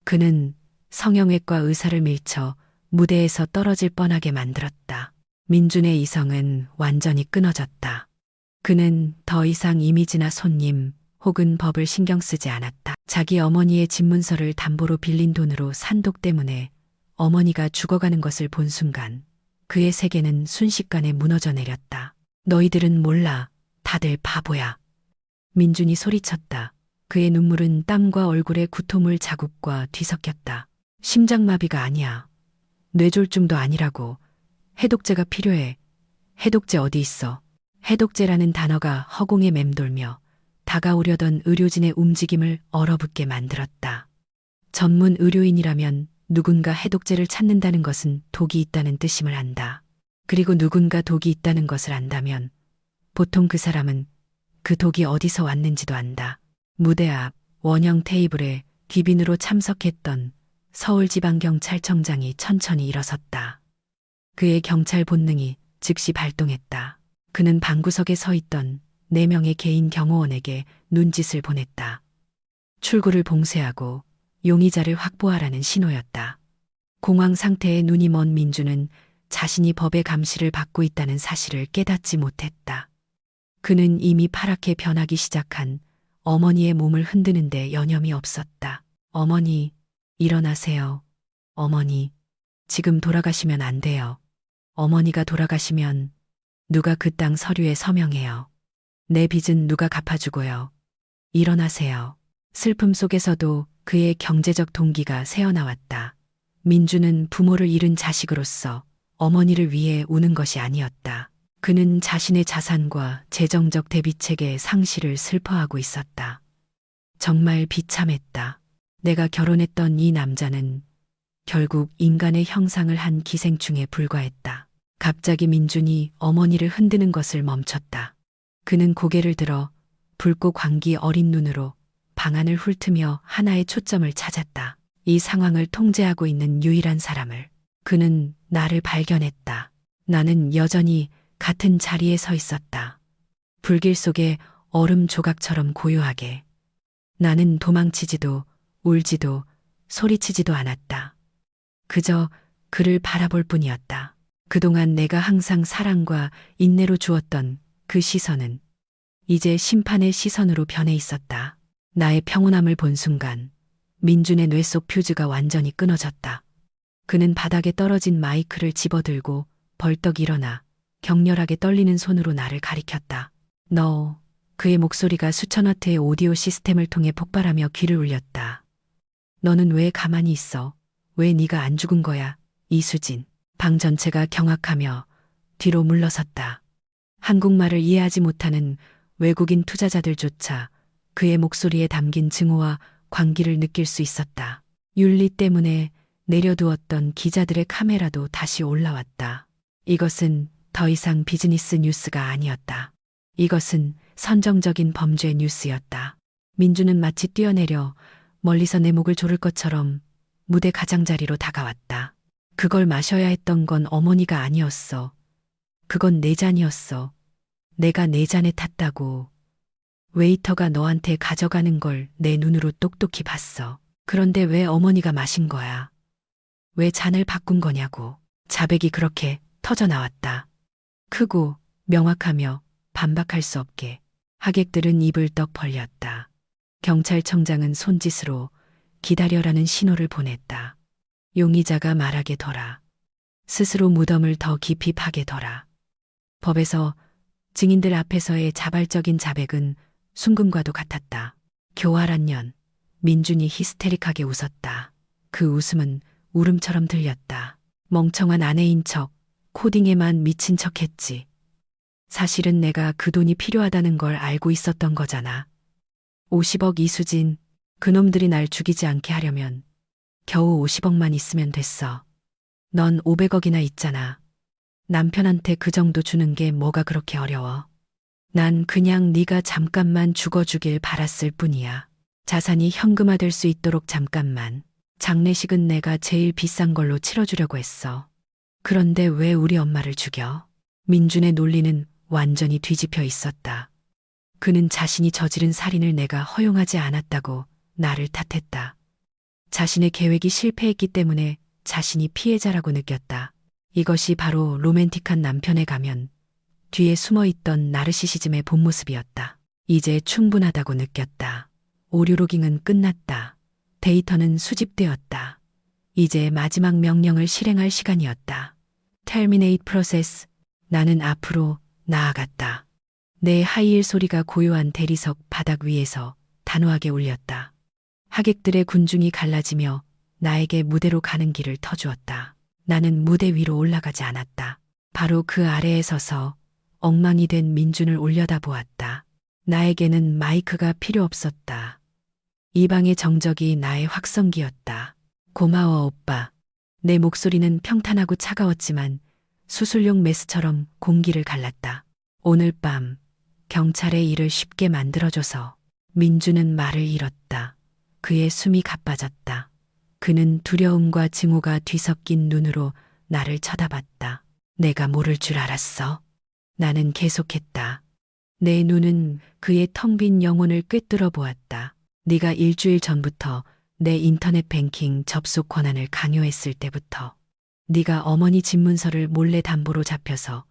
그는 성형외과 의사를 밀쳐 무대에서 떨어질 뻔하게 만들었다. 민준의 이성은 완전히 끊어졌다. 그는 더 이상 이미지나 손님 혹은 법을 신경 쓰지 않았다. 자기 어머니의 집문서를 담보로 빌린 돈으로 산 독 때문에 어머니가 죽어가는 것을 본 순간 그의 세계는 순식간에 무너져 내렸다. 너희들은 몰라. 다들 바보야. 민준이 소리쳤다. 그의 눈물은 땀과 얼굴의 구토물 자국과 뒤섞였다. 심장마비가 아니야. 뇌졸중도 아니라고. 해독제가 필요해. 해독제 어디 있어? 해독제라는 단어가 허공에 맴돌며 다가오려던 의료진의 움직임을 얼어붙게 만들었다. 전문 의료인이라면 누군가 해독제를 찾는다는 것은 독이 있다는 뜻임을 안다. 그리고 누군가 독이 있다는 것을 안다면 보통 그 사람은 그 독이 어디서 왔는지도 안다. 무대 앞 원형 테이블에 귀빈으로 참석했던 서울지방경찰청장이 천천히 일어섰다. 그의 경찰 본능이 즉시 발동했다. 그는 방구석에 서 있던 4명의 개인 경호원에게 눈짓을 보냈다. 출구를 봉쇄하고 용의자를 확보하라는 신호였다. 공황 상태의 눈이 먼 민주는 자신이 법의 감시를 받고 있다는 사실을 깨닫지 못했다. 그는 이미 파랗게 변하기 시작한 어머니의 몸을 흔드는데 여념이 없었다. 어머니, 일어나세요. 어머니, 지금 돌아가시면 안 돼요. 어머니가 돌아가시면 누가 그 땅 서류에 서명해요. 내 빚은 누가 갚아주고요. 일어나세요. 슬픔 속에서도 그의 경제적 동기가 새어나왔다. 민주는 부모를 잃은 자식으로서 어머니를 위해 우는 것이 아니었다. 그는 자신의 자산과 재정적 대비책의 상실을 슬퍼하고 있었다. 정말 비참했다. 내가 결혼했던 이 남자는 결국 인간의 형상을 한 기생충에 불과했다. 갑자기 민준이 어머니를 흔드는 것을 멈췄다. 그는 고개를 들어 붉고 광기 어린 눈으로 방안을 훑으며 하나의 초점을 찾았다. 이 상황을 통제하고 있는 유일한 사람을. 그는 나를 발견했다. 나는 여전히 같은 자리에 서 있었다. 불길 속에 얼음 조각처럼 고요하게. 나는 도망치지도 울지도 소리치지도 않았다. 그저 그를 바라볼 뿐이었다. 그동안 내가 항상 사랑과 인내로 주었던 그 시선은 이제 심판의 시선으로 변해 있었다. 나의 평온함을 본 순간 민준의 뇌 속 퓨즈가 완전히 끊어졌다. 그는 바닥에 떨어진 마이크를 집어들고 벌떡 일어나 격렬하게 떨리는 손으로 나를 가리켰다. 너, 그의 목소리가 수천 와트의 오디오 시스템을 통해 폭발하며 귀를 울렸다. 너는 왜 가만히 있어? 왜 네가 안 죽은 거야? 이수진. 방 전체가 경악하며 뒤로 물러섰다. 한국말을 이해하지 못하는 외국인 투자자들조차 그의 목소리에 담긴 증오와 광기를 느낄 수 있었다. 윤리 때문에 내려두었던 기자들의 카메라도 다시 올라왔다. 이것은 더 이상 비즈니스 뉴스가 아니었다. 이것은 선정적인 범죄 뉴스였다. 민주는 마치 뛰어내려 멀리서 내 목을 조를 것처럼 무대 가장자리로 다가왔다. 그걸 마셔야 했던 건 어머니가 아니었어. 그건 내 잔이었어. 내가 내 잔에 탔다고. 웨이터가 너한테 가져가는 걸 내 눈으로 똑똑히 봤어. 그런데 왜 어머니가 마신 거야? 왜 잔을 바꾼 거냐고. 자백이 그렇게 터져 나왔다. 크고 명확하며 반박할 수 없게. 하객들은 입을 떡 벌렸다. 경찰청장은 손짓으로 기다려라는 신호를 보냈다. 용의자가 말하게 둬라. 스스로 무덤을 더 깊이 파게 둬라. 법에서 증인들 앞에서의 자발적인 자백은 순금과도 같았다. 교활한 년, 민준이 히스테릭하게 웃었다. 그 웃음은 울음처럼 들렸다. 멍청한 아내인 척, 코딩에만 미친 척 했지. 사실은 내가 그 돈이 필요하다는 걸 알고 있었던 거잖아. 50억 이수진, 그놈들이 날 죽이지 않게 하려면 겨우 50억만 있으면 됐어. 넌 500억이나 있잖아. 남편한테 그 정도 주는 게 뭐가 그렇게 어려워. 난 그냥 네가 잠깐만 죽어주길 바랐을 뿐이야. 자산이 현금화될 수 있도록 잠깐만. 장례식은 내가 제일 비싼 걸로 치러주려고 했어. 그런데 왜 우리 엄마를 죽여? 민준의 논리는 완전히 뒤집혀 있었다. 그는 자신이 저지른 살인을 내가 허용하지 않았다고 나를 탓했다. 자신의 계획이 실패했기 때문에 자신이 피해자라고 느꼈다. 이것이 바로 로맨틱한 남편의 가면, 뒤에 숨어있던 나르시시즘의 본 모습이었다. 이제 충분하다고 느꼈다. 오류 로깅은 끝났다. 데이터는 수집되었다. 이제 마지막 명령을 실행할 시간이었다. Terminate process. 나는 앞으로 나아갔다. 내 하이힐 소리가 고요한 대리석 바닥 위에서 단호하게 울렸다. 하객들의 군중이 갈라지며 나에게 무대로 가는 길을 터주었다. 나는 무대 위로 올라가지 않았다. 바로 그 아래에 서서 엉망이 된 민준을 올려다보았다. 나에게는 마이크가 필요 없었다. 이 방의 정적이 나의 확성기였다. 고마워, 오빠. 내 목소리는 평탄하고 차가웠지만 수술용 메스처럼 공기를 갈랐다. 오늘 밤 경찰의 일을 쉽게 만들어줘서. 민준은 말을 잃었다. 그의 숨이 가빠졌다. 그는 두려움과 증오가 뒤섞인 눈으로 나를 쳐다봤다. 내가 모를 줄 알았어. 나는 계속했다. 내 눈은 그의 텅 빈 영혼을 꿰뚫어 보았다. 네가 일주일 전부터 내 인터넷 뱅킹 접속 권한을 강요했을 때부터, 네가 어머니 집문서를 몰래 담보로 잡혀서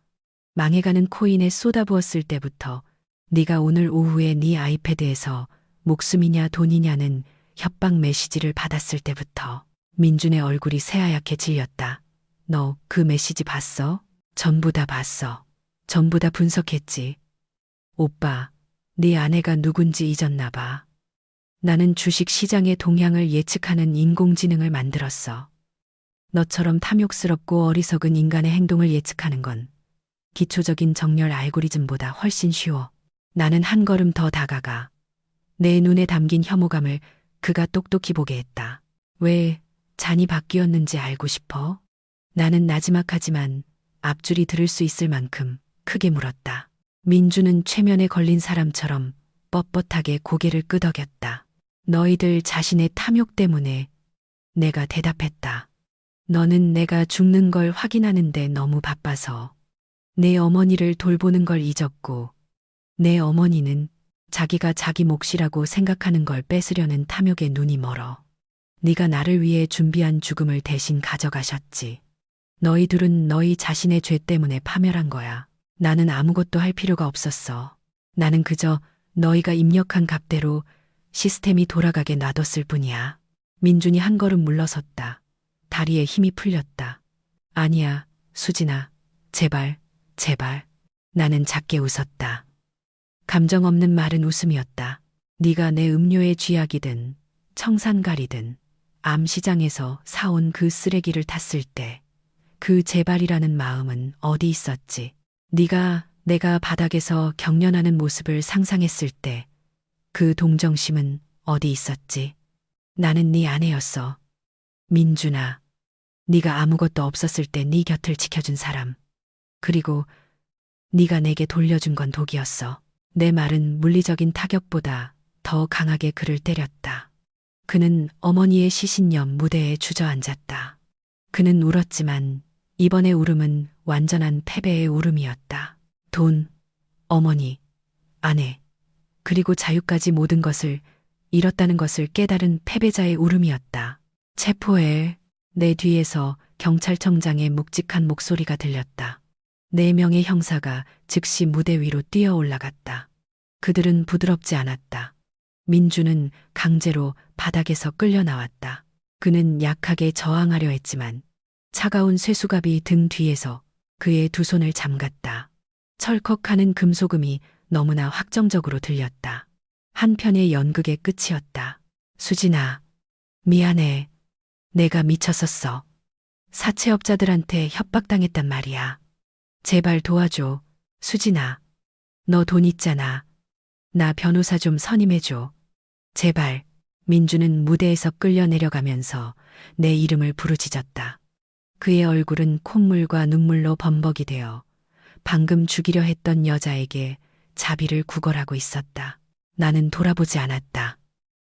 망해가는 코인에 쏟아부었을 때부터, 네가 오늘 오후에 네 아이패드에서 목숨이냐 돈이냐는 협박 메시지를 받았을 때부터. 민준의 얼굴이 새하얗게 질렸다. 너 그 메시지 봤어? 전부 다 봤어. 전부 다 분석했지. 오빠, 네 아내가 누군지 잊었나 봐. 나는 주식 시장의 동향을 예측하는 인공지능을 만들었어. 너처럼 탐욕스럽고 어리석은 인간의 행동을 예측하는 건 기초적인 정렬 알고리즘보다 훨씬 쉬워. 나는 한 걸음 더 다가가 내 눈에 담긴 혐오감을 그가 똑똑히 보게 했다. 왜 잔이 바뀌었는지 알고 싶어? 나는 나지막하지만 앞줄이 들을 수 있을 만큼 크게 물었다. 민주는 최면에 걸린 사람처럼 뻣뻣하게 고개를 끄덕였다. 너희들 자신의 탐욕 때문에. 내가 대답했다. 너는 내가 죽는 걸 확인하는데 너무 바빠서 내 어머니를 돌보는 걸 잊었고, 내 어머니는 자기가 자기 몫이라고 생각하는 걸 뺏으려는 탐욕에 눈이 멀어. 네가 나를 위해 준비한 죽음을 대신 가져가셨지. 너희들은 너희 자신의 죄 때문에 파멸한 거야. 나는 아무것도 할 필요가 없었어. 나는 그저 너희가 입력한 값대로 시스템이 돌아가게 놔뒀을 뿐이야. 민준이 한 걸음 물러섰다. 다리에 힘이 풀렸다. 아니야, 수진아. 제발, 제발. 나는 작게 웃었다. 감정 없는 말은 웃음이었다. 네가 내 음료의 쥐약이든 청산가리든 암시장에서 사온 그 쓰레기를 탔을 때 그 제발이라는 마음은 어디 있었지? 네가 내가 바닥에서 경련하는 모습을 상상했을 때 그 동정심은 어디 있었지? 나는 네 아내였어. 민준아, 네가 아무것도 없었을 때 네 곁을 지켜준 사람. 그리고 네가 내게 돌려준 건 독이었어. 내 말은 물리적인 타격보다 더 강하게 그를 때렸다. 그는 어머니의 시신 옆 무대에 주저앉았다. 그는 울었지만 이번의 울음은 완전한 패배의 울음이었다. 돈, 어머니, 아내, 그리고 자유까지 모든 것을 잃었다는 것을 깨달은 패배자의 울음이었다. 체포해. 내 뒤에서 경찰청장의 묵직한 목소리가 들렸다. 4명의 형사가 즉시 무대 위로 뛰어 올라갔다. 그들은 부드럽지 않았다. 민주는 강제로 바닥에서 끌려 나왔다. 그는 약하게 저항하려 했지만 차가운 쇠수갑이 등 뒤에서 그의 두 손을 잠갔다. 철컥하는 금소금이 너무나 확정적으로 들렸다. 한편의 연극의 끝이었다. 수진아, 미안해. 내가 미쳤었어. 사채업자들한테 협박당했단 말이야. 제발 도와줘. 수진아, 너 돈 있잖아. 나 변호사 좀 선임해줘. 제발. 민주는 무대에서 끌려 내려가면서 내 이름을 부르짖었다. 그의 얼굴은 콧물과 눈물로 범벅이 되어 방금 죽이려 했던 여자에게 자비를 구걸하고 있었다. 나는 돌아보지 않았다.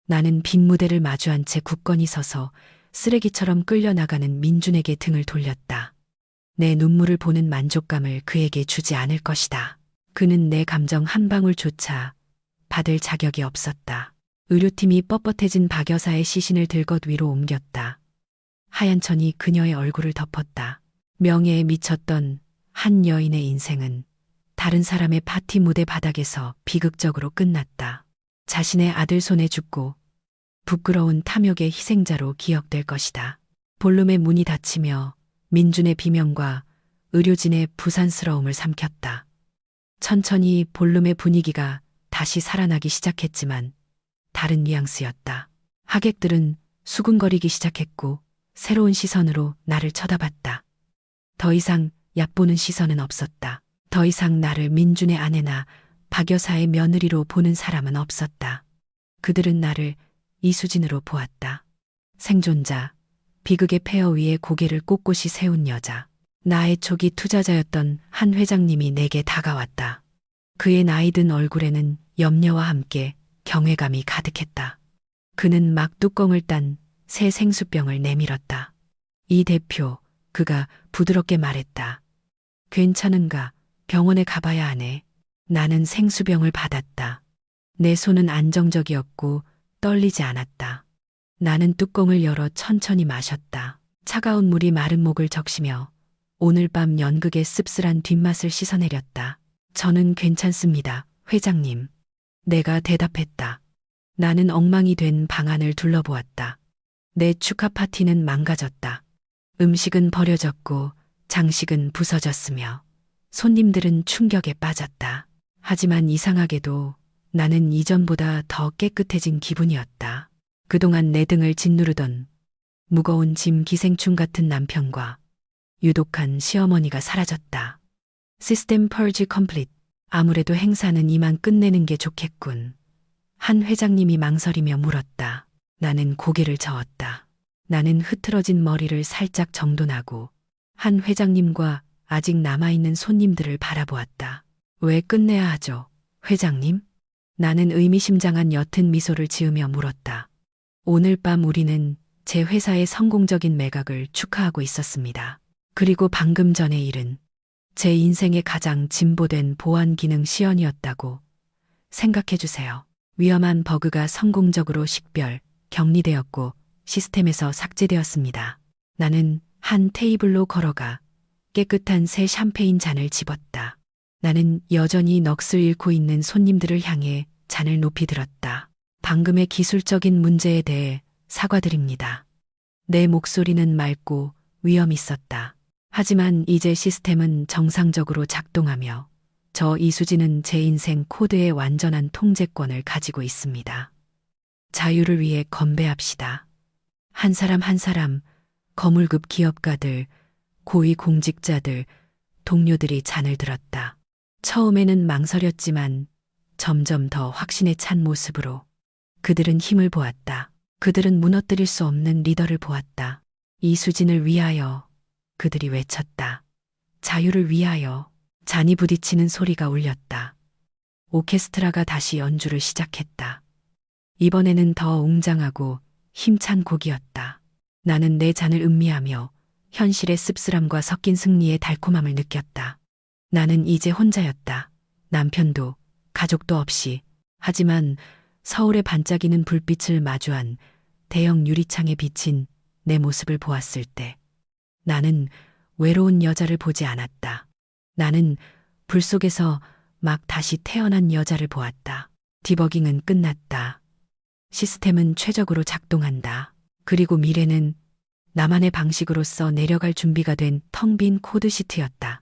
나는 빈 무대를 마주한 채 굳건히 서서 쓰레기처럼 끌려나가는 민준에게 등을 돌렸다. 내 눈물을 보는 만족감을 그에게 주지 않을 것이다. 그는 내 감정 한 방울조차 받을 자격이 없었다. 의료팀이 뻣뻣해진 박 여사의 시신을 들것 위로 옮겼다. 하얀 천이 그녀의 얼굴을 덮었다. 명예에 미쳤던 한 여인의 인생은 다른 사람의 파티 무대 바닥에서 비극적으로 끝났다. 자신의 아들 손에 죽고 부끄러운 탐욕의 희생자로 기억될 것이다. 볼룸의 문이 닫히며 민준의 비명과 의료진의 부산스러움을 삼켰다. 천천히 볼룸의 분위기가 다시 살아나기 시작했지만 다른 뉘앙스였다. 하객들은 수군거리기 시작했고 새로운 시선으로 나를 쳐다봤다. 더 이상 얕보는 시선은 없었다. 더 이상 나를 민준의 아내나 박 여사의 며느리로 보는 사람은 없었다. 그들은 나를 이수진으로 보았다. 생존자, 비극의 폐허 위에 고개를 꼿꼿이 세운 여자. 나의 초기 투자자였던 한 회장님이 내게 다가왔다. 그의 나이든 얼굴에는 염려와 함께 경외감이 가득했다. 그는 막 뚜껑을 딴 새 생수병을 내밀었다. 이 대표, 그가 부드럽게 말했다. 괜찮은가? 병원에 가봐야 하네. 나는 생수병을 받았다. 내 손은 안정적이었고 떨리지 않았다. 나는 뚜껑을 열어 천천히 마셨다. 차가운 물이 마른 목을 적시며 오늘 밤 연극의 씁쓸한 뒷맛을 씻어내렸다. 저는 괜찮습니다, 회장님. 내가 대답했다. 나는 엉망이 된 방안을 둘러보았다. 내 축하 파티는 망가졌다. 음식은 버려졌고 장식은 부서졌으며 손님들은 충격에 빠졌다. 하지만 이상하게도 나는 이전보다 더 깨끗해진 기분이었다. 그동안 내 등을 짓누르던 무거운 짐 기생충 같은 남편과 유독한 시어머니가 사라졌다. 시스템 펄지 컴플릿. 아무래도 행사는 이만 끝내는 게 좋겠군. 한 회장님이 망설이며 물었다. 나는 고개를 저었다. 나는 흐트러진 머리를 살짝 정돈하고 한 회장님과 아직 남아있는 손님들을 바라보았다. 왜 끝내야 하죠, 회장님? 나는 의미심장한 옅은 미소를 지으며 물었다. 오늘 밤 우리는 제 회사의 성공적인 매각을 축하하고 있었습니다. 그리고 방금 전의 일은 제 인생의 가장 진보된 보안 기능 시연이었다고 생각해 주세요. 위험한 버그가 성공적으로 식별, 격리되었고 시스템에서 삭제되었습니다. 나는 한 테이블로 걸어가 깨끗한 새 샴페인 잔을 집었다. 나는 여전히 넋을 잃고 있는 손님들을 향해 잔을 높이 들었다. 방금의 기술적인 문제에 대해 사과드립니다. 내 목소리는 맑고 위험 있었다. 하지만 이제 시스템은 정상적으로 작동하며 저 이수진은 제 인생 코드의 완전한 통제권을 가지고 있습니다. 자유를 위해 건배합시다. 한 사람 한 사람, 거물급 기업가들, 고위 공직자들, 동료들이 잔을 들었다. 처음에는 망설였지만 점점 더 확신에 찬 모습으로 그들은 힘을 보았다. 그들은 무너뜨릴 수 없는 리더를 보았다. 이수진을 위하여 그들이 외쳤다. 자유를 위하여. 잔이 부딪히는 소리가 울렸다. 오케스트라가 다시 연주를 시작했다. 이번에는 더 웅장하고 힘찬 곡이었다. 나는 내 잔을 음미하며 현실의 씁쓸함과 섞인 승리의 달콤함을 느꼈다. 나는 이제 혼자였다. 남편도 가족도 없이. 하지만 서울의 반짝이는 불빛을 마주한 대형 유리창에 비친 내 모습을 보았을 때 나는 외로운 여자를 보지 않았다. 나는 불 속에서 막 다시 태어난 여자를 보았다. 디버깅은 끝났다. 시스템은 최적으로 작동한다. 그리고 미래는 나만의 방식으로서 내려갈 준비가 된 텅 빈 코드 시트였다.